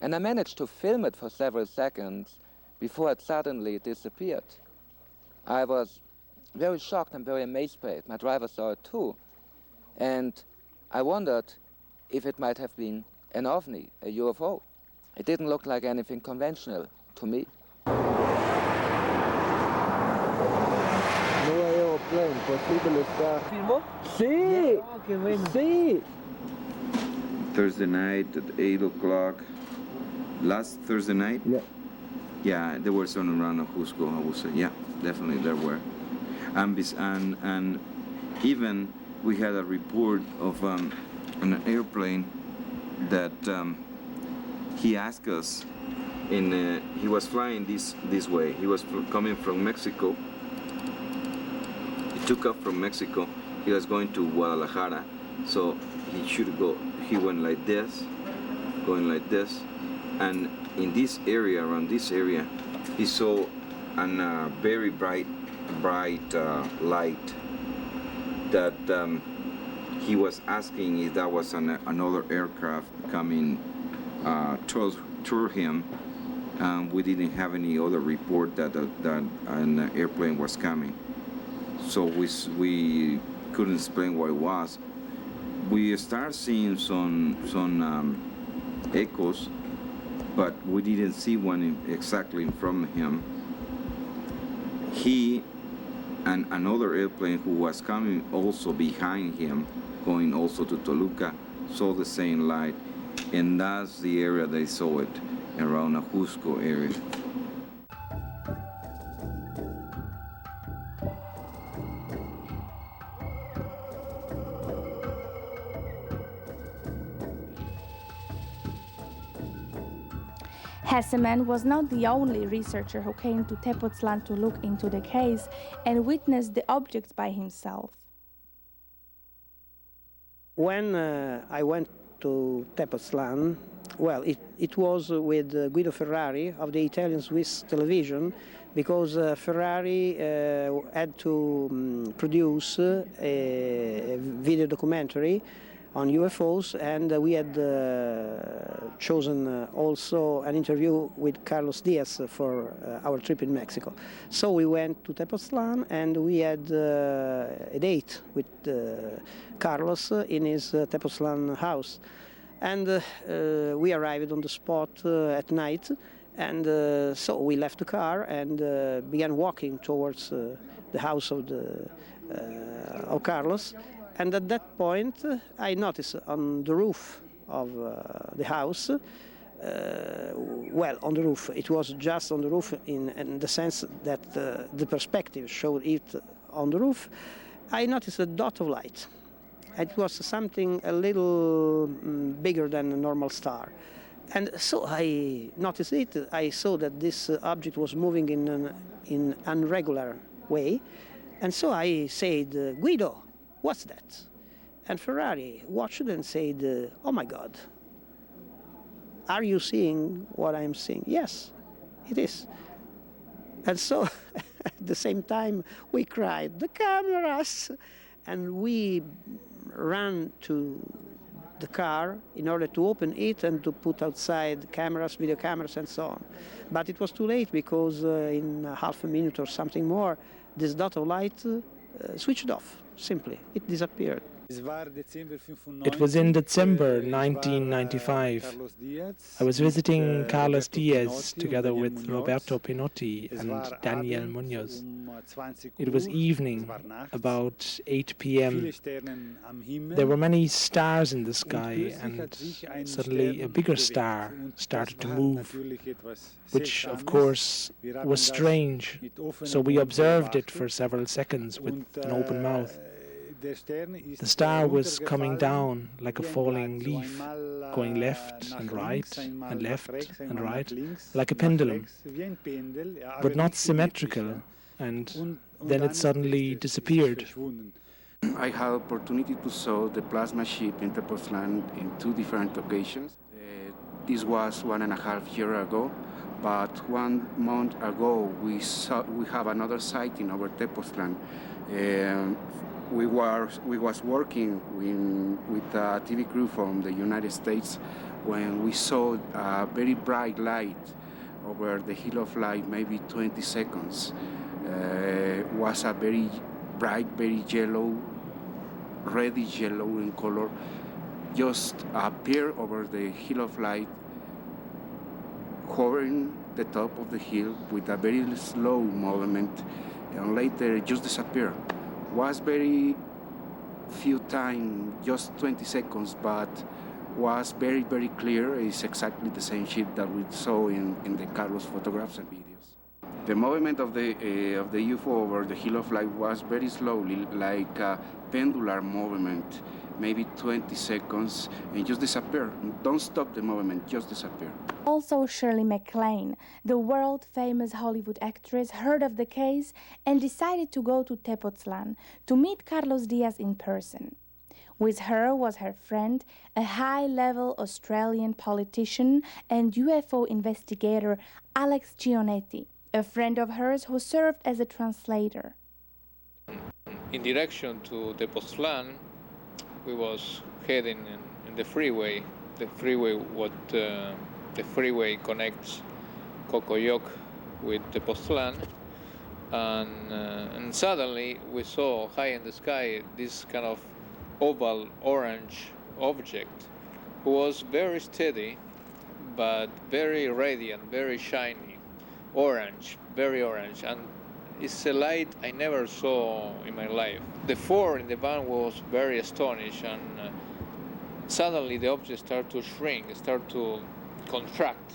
and I managed to film it for several seconds before it suddenly disappeared. I was very shocked and very amazed by it. My driver saw it too. And I wondered if it might have been an ovni, a UFO. It didn't look like anything conventional to me. ¿Filmó? Sí. Oh, qué bueno. Sí. Thursday night at 8 o'clock. Last Thursday night? Yeah. Yeah, there were some around Ajusco, I would say. Yeah, definitely there were. And even we had a report of an airplane that he asked us he was flying this way. He was coming from Mexico. He took off from Mexico. He was going to Guadalajara, so he went like this, going like this, and in this area, around this area, he saw a very bright light that he was asking if that was another aircraft coming toward him. We didn't have any other report that an airplane was coming. So we couldn't explain what it was. We started seeing some echoes, but we didn't see one exactly in front of him. He and another airplane who was coming also behind him, going also to Toluca, saw the same light, and that's the area they saw it, around Ajusco area. Hesseman was not the only researcher who came to Tepoztlan to look into the case and witness the objects by himself. When I went to Tepoztlan, well, it was with Guido Ferrari of the Italian-Swiss television, because Ferrari had to produce a video documentary on UFOs, and we had chosen also an interview with Carlos Diaz for our trip in Mexico. So we went to Tepoztlan, and we had a date with Carlos in his Tepoztlan house. And we arrived on the spot at night, and so we left the car and began walking towards the house of Carlos. And at that point, I noticed on the roof of the house, well, on the roof, it was just on the roof in the sense that the perspective showed it on the roof, I noticed a dot of light. It was something a little bigger than a normal star. And so I noticed it. I saw that this object was moving in an irregular way. And so I said, Guido, what's that? And Ferrari watched and said, oh my God, are you seeing what I'm seeing? Yes, it is. And so at the same time, we cried, the cameras! And we ran to the car in order to open it and to put outside cameras, video cameras, and so on. But it was too late, because in half a minute or something more, this dot of light switched off, simply. It disappeared. It was in December 1995. I was visiting Carlos Diaz together with Roberto Pinotti and Daniel Munoz. It was evening, about 8 p.m. There were many stars in the sky, and suddenly a bigger star started to move, which of course was strange, so we observed it for several seconds with an open mouth. The star was coming down like a falling leaf, going left and right, and left and right, like a pendulum, but not symmetrical, and then it suddenly disappeared. I had opportunity to saw the plasma ship in Tepoztlan in 2 different occasions. This was 1.5 years ago, but 1 month ago we have another sighting over Tepoztlan. We was working with a TV crew from the United States when we saw a very bright light over the hill of light, maybe 20 seconds. Was a very bright, very yellow, reddish yellow in color, just appear over the hill of light, hovering the top of the hill with a very slow movement, and later just disappear. Was very few time, just 20 seconds, but was very, very clear. It's exactly the same ship that we saw in the Carlos photographs and videos. The movement of the UFO over the hill of light was very slowly, like a pendular movement, maybe 20 seconds, and just disappear. Don't stop the movement, just disappear. Also, Shirley MacLaine, the world-famous Hollywood actress, heard of the case and decided to go to Tepoztlan to meet Carlos Diaz in person. With her was her friend, a high-level Australian politician and UFO investigator, Alex Giannetti, a friend of hers who served as a translator. In direction to Tepoztlan, we was heading in the freeway. The freeway connects Cocoyoc with Tepoztlan, and suddenly we saw high in the sky this kind of oval orange object, who was very steady, but very radiant, very shiny, orange, very orange, and it's a light I never saw in my life. The 4 in the van was very astonished, and suddenly the object started to shrink, started to contract,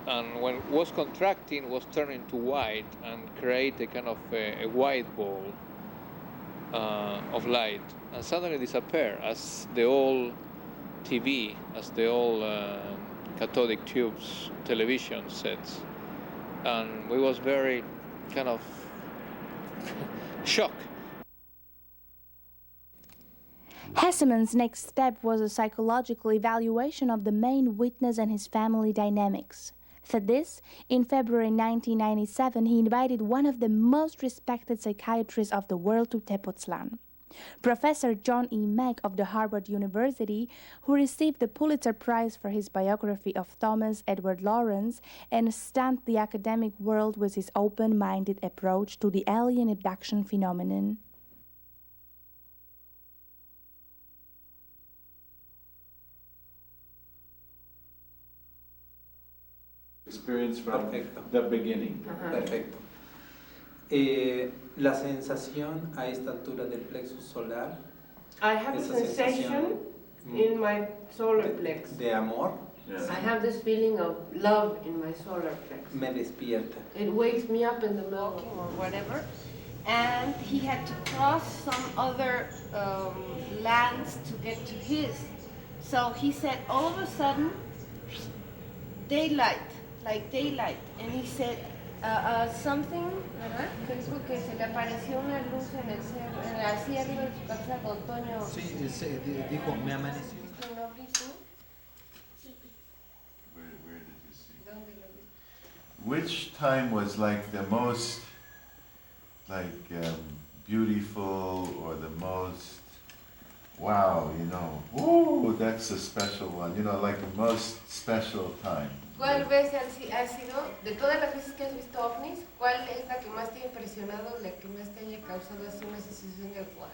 and when it was contracting, was turning to white and create a kind of a white ball of light, and suddenly disappear as the old TV, as the old cathodic tubes television sets, and we was very kind of shocked. Hesseman's next step was a psychological evaluation of the main witness and his family dynamics. For this, in February 1997, he invited one of the most respected psychiatrists of the world to Tepoztlan, Professor John E. Mack of the Harvard University, who received the Pulitzer Prize for his biography of Thomas Edward Lawrence and stunned the academic world with his open-minded approach to the alien abduction phenomenon. Experience from the beginning. Perfecto. La sensación a esta altura del plexus solar. I have a sensation in my solar plex. De amor. Yes. I have this feeling of love in my solar plex. Me despierta. It wakes me up in the middle or whatever. And he had to cross some other lands to get to his. So he said, all of a sudden, daylight. Like daylight, and he said something, ¿verdad? Que dijo que se le apareció una luz en el cielo, así arriba de su casa con Toño. Sí, dijo, me amaneció. Where did you see? Which time was like the most, beautiful, or the most, wow, ooh, that's a special one, like the most special time? ¿Cuál vez ha sido, de todas las veces que has visto ovnis, cuál es la que más te ha impresionado, la que más te haya causado así una sensación de wow?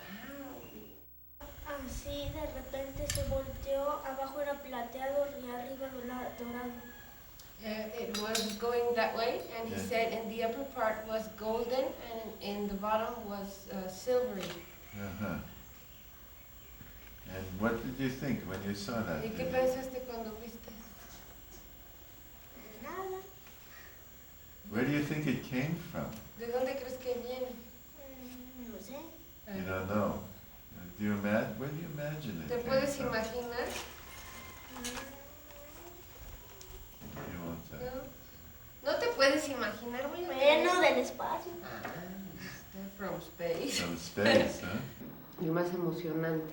Así de repente se volteó, abajo era plateado y arriba dorado. It was going that way, and he said, and the upper part was golden, and in the bottom was silvery. Uh-huh. And what did you think when you saw that? ¿Y qué pensaste cuando viste? Nada. Where do you think it came from? ¿De dónde crees que viene? No sé. You don't know. Where do you imagine it? ¿Te puedes imaginar? You want to? No te puedes imaginar, güey. Bueno, del espacio. From space. From space, huh? Y más emocionante.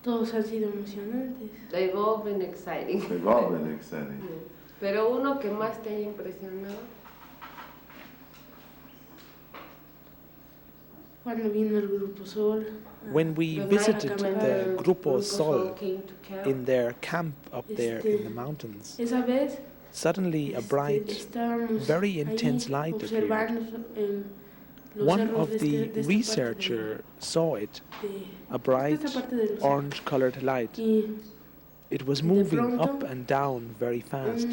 Todos han sido emocionantes. They've all been exciting. They've all been exciting. Pero uno que más te haya impresionado. Cuando vino el Grupo Sol. When we visited the Grupo Sol in their camp up there in the mountains, Esa vez, suddenly a bright, very intense light appeared. One of the researchers saw it, a bright orange-colored light. It was moving up and down very fast,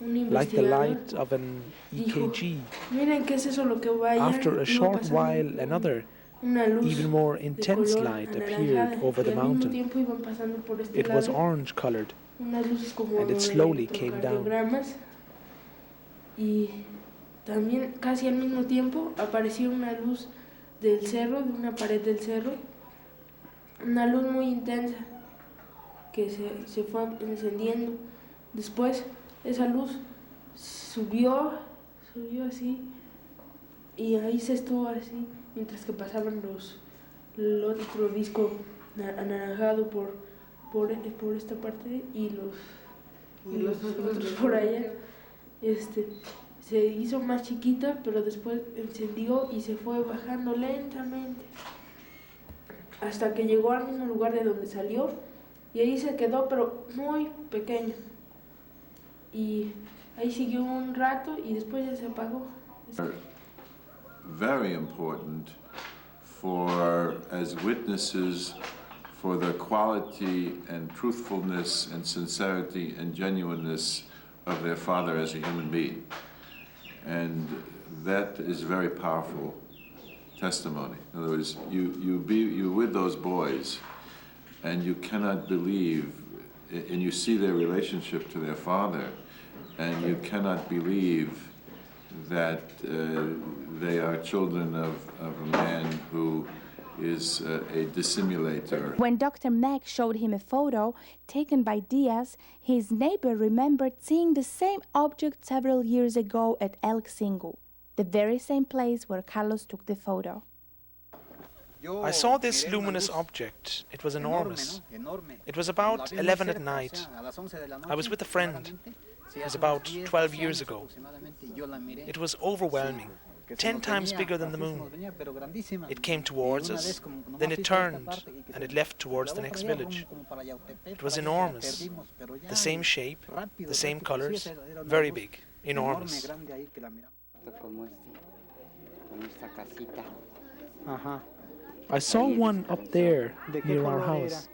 like the light of an EKG. After a short while, another, even more intense light appeared over the mountain. It was orange-colored, and it slowly came down. También casi al mismo tiempo apareció una luz del cerro, de una pared del cerro, una luz muy intensa que se fue encendiendo. Después esa luz subió así y ahí se estuvo así mientras que pasaban el otro disco anaranjado por esta parte y los otros por allá. Se hizo más chiquita, pero después encendió y se fue bajando lentamente hasta que llegó al mismo lugar de donde salió y ahí se quedó, pero muy pequeño. Y ahí siguió un rato y después ya se apagó. Very important as witnesses for the quality and truthfulness and sincerity and genuineness of their father as a human being. And that is very powerful testimony. In other words, you're with those boys, and you cannot believe, and you see their relationship to their father, and you cannot believe that they are children of a man who is a dissimulator. When Dr. Meg showed him a photo taken by Diaz, his neighbor remembered seeing the same object several years ago at El Xingu, the very same place where Carlos took the photo. I saw this luminous object. It was enormous. It was about 11 at night. I was with a friend. It was about 12 years ago. It was overwhelming. 10 times bigger than the moon. It came towards us, then it turned, and it left towards the next village. It was enormous. The same shape, the same colors, very big, enormous. I saw one up there near our house.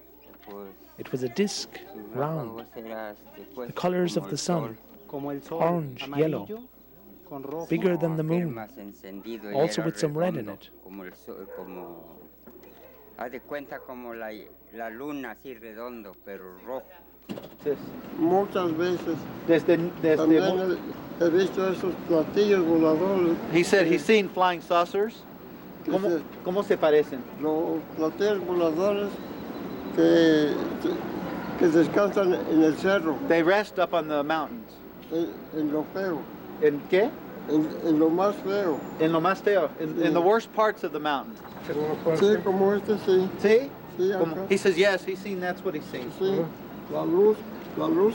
It was a disc, round, the colors of the sun, orange, yellow, bigger than the moon, also with some red in it. Muchas veces. También he visto esos platillos voladores. He said he's seen flying saucers. ¿Cómo se parecen? Los platillos voladores que descansan en el cerro. They rest up on the mountains. En lo feo. ¿En qué? En lo más feo. En lo más feo. In the worst parts of the mountain. Sí, como este sí. ¿Sí? Sí, He says yes, he's seen, that's what he's seen. Sí, la luz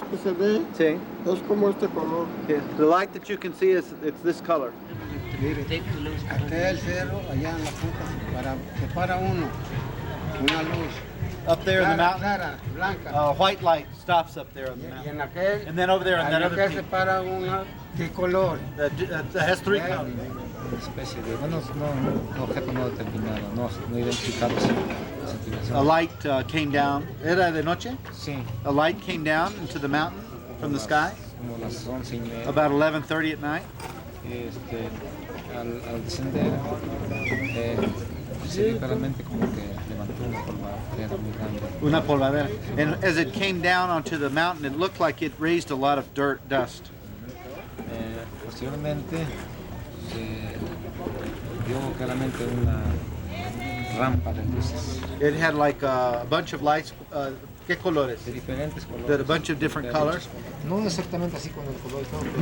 que se ve es como este color. Yeah. The light that you can see it's this color. Aquel cerro allá en la punta se para uno, una luz. Up there in the mountain, clara, blanca. A white light stops up there on the mountain. And then over there in that other se para una de color. That has three colors. A light came down. ¿Era de noche? Sí. A light came down into the mountain from the sky. About 11:30 at night. Al descender, se vio claramente como que levantó una polvadera muy grande. Una polvadera. And as it came down onto the mountain, it looked like it raised a lot of dust. Posteriormente se vio claramente una rampa de luces. It had like a bunch of lights. ¿Qué colores? De diferentes colores. That a bunch of different colors. No exactamente así con el color. No,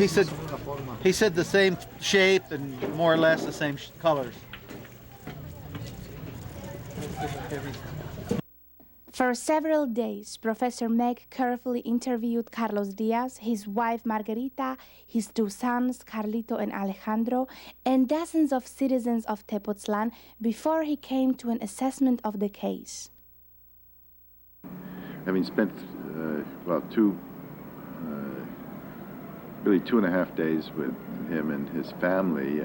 He said the same shape and more or less the same colors. For several days, Professor Meg carefully interviewed Carlos Diaz, his wife Margarita, his two sons, Carlito and Alejandro, and dozens of citizens of Tepoztlan before he came to an assessment of the case. Having spent, really 2.5 days with him and his family,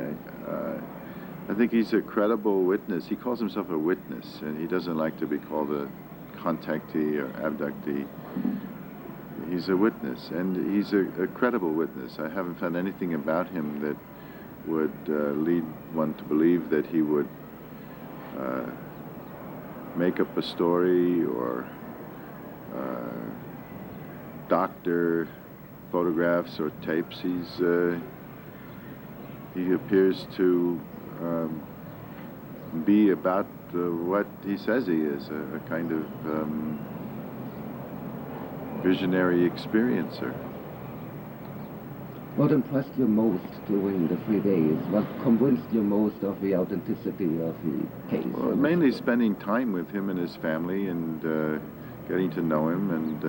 I think he's a credible witness. He calls himself a witness, and he doesn't like to be called a contactee or abductee. He's a witness, and he's a credible witness. I haven't found anything about him that would lead one to believe that he would make up a story or doctor photographs or tapes. He appears to be about what he says he is, a kind of visionary experiencer. What impressed you most during the 3 days? What convinced you most of the authenticity of the case? Well, mainly spending time with him and his family and getting to know him and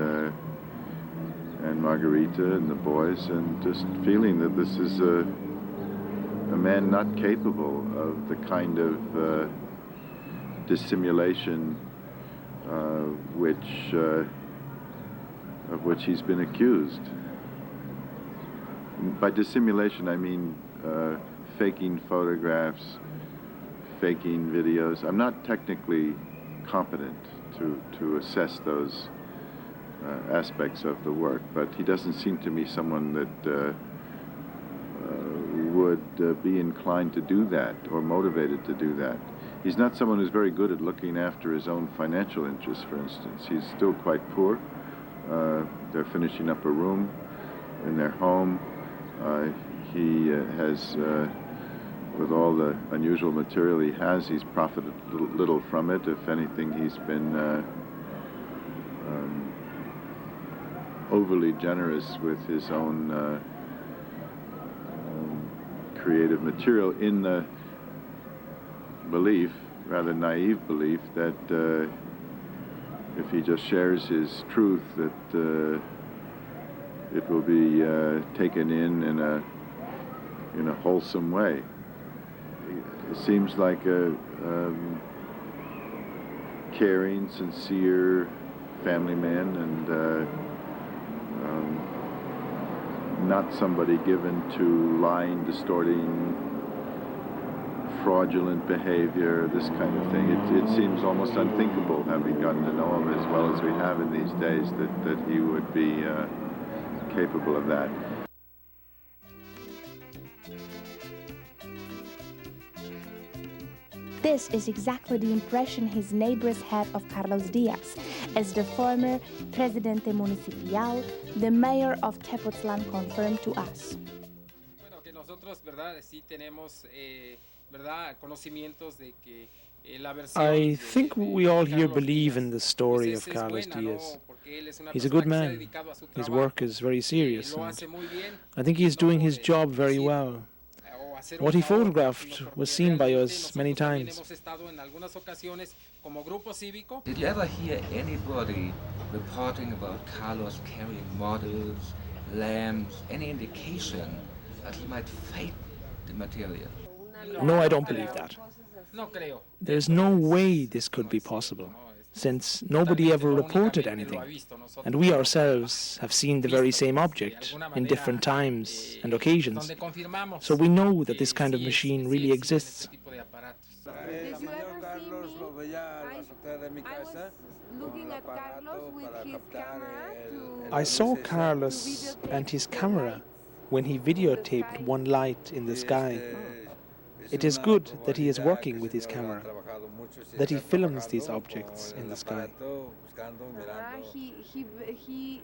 Margarita and the boys, and just feeling that this is a man not capable of the kind of dissimulation of which he's been accused. By dissimulation, I mean faking photographs, faking videos. I'm not technically competent to assess those aspects of the work, but he doesn't seem to me someone that would be inclined to do that or motivated to do that. He's not someone who's very good at looking after his own financial interests, for instance. He's still quite poor. They're finishing up a room in their home. He has, with all the unusual material he has, he's profited little from it. If anything, he's been overly generous with his own creative material, in the belief, rather naive belief, that if he just shares his truth, that it will be taken in a wholesome way. It seems like a caring, sincere family man, and not somebody given to lying, distorting, fraudulent behavior, this kind of thing. It seems almost unthinkable, having gotten to know him as well as we have in these days, that he would be capable of that. This is exactly the impression his neighbors had of Carlos Diaz as the former Presidente Municipal, the mayor of Tepoztlan, confirmed to us. Bueno, que nosotros, ¿verdad? Sí tenemos, ¿verdad? Conocimientos de que I think we all here believe in the story of Carlos Diaz. He's a good man. His work is very serious, and I think he's doing his job very well. What he photographed was seen by us many times. Did you ever hear anybody reporting about Carlos carrying models, lamps, any indication that he might fake the material? No, I don't believe that. There's no way this could be possible, since nobody ever reported anything, and we ourselves have seen the very same object in different times and occasions, so we know that this kind of machine really exists. Did you ever see me? I was looking at Carlos with his camera to... I saw Carlos and his camera when he videotaped one light in the sky. It is good that he is working with his camera, that he films these objects in the sky.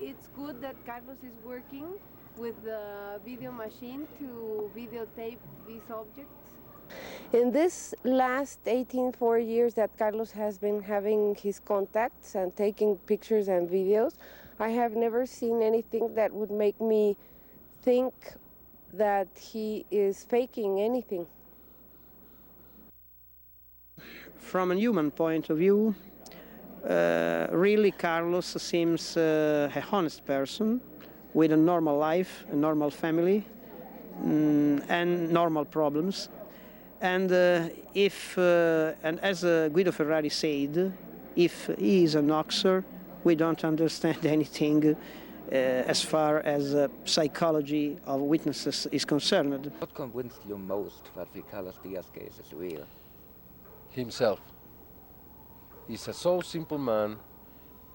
It's good that Carlos is working with the video machine to videotape these objects. In this last 4 years that Carlos has been having his contacts and taking pictures and videos, I have never seen anything that would make me think that he is faking anything. From a human point of view, really Carlos seems a honest person with a normal life, a normal family, and normal problems. And and as Guido Ferrari said, if he is an hoaxer, we don't understand anything as far as psychology of witnesses is concerned. What convinced you most that the Carlos Diaz case is real? Himself. He's a so simple man.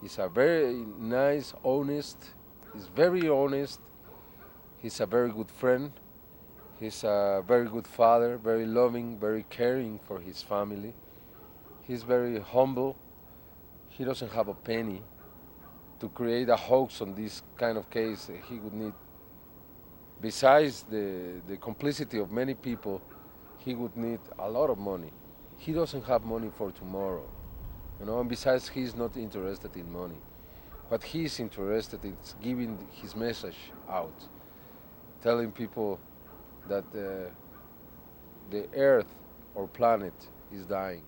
He's a very nice, honest. He's very honest. He's a very good friend. He's a very good father, very loving, very caring for his family. He's very humble. He doesn't have a penny. To create a hoax on this kind of case, he would need, besides the complicity of many people, he would need a lot of money. He doesn't have money for tomorrow, you know, and besides, he's not interested in money. What he's interested in is giving his message out, telling people that the Earth or planet is dying.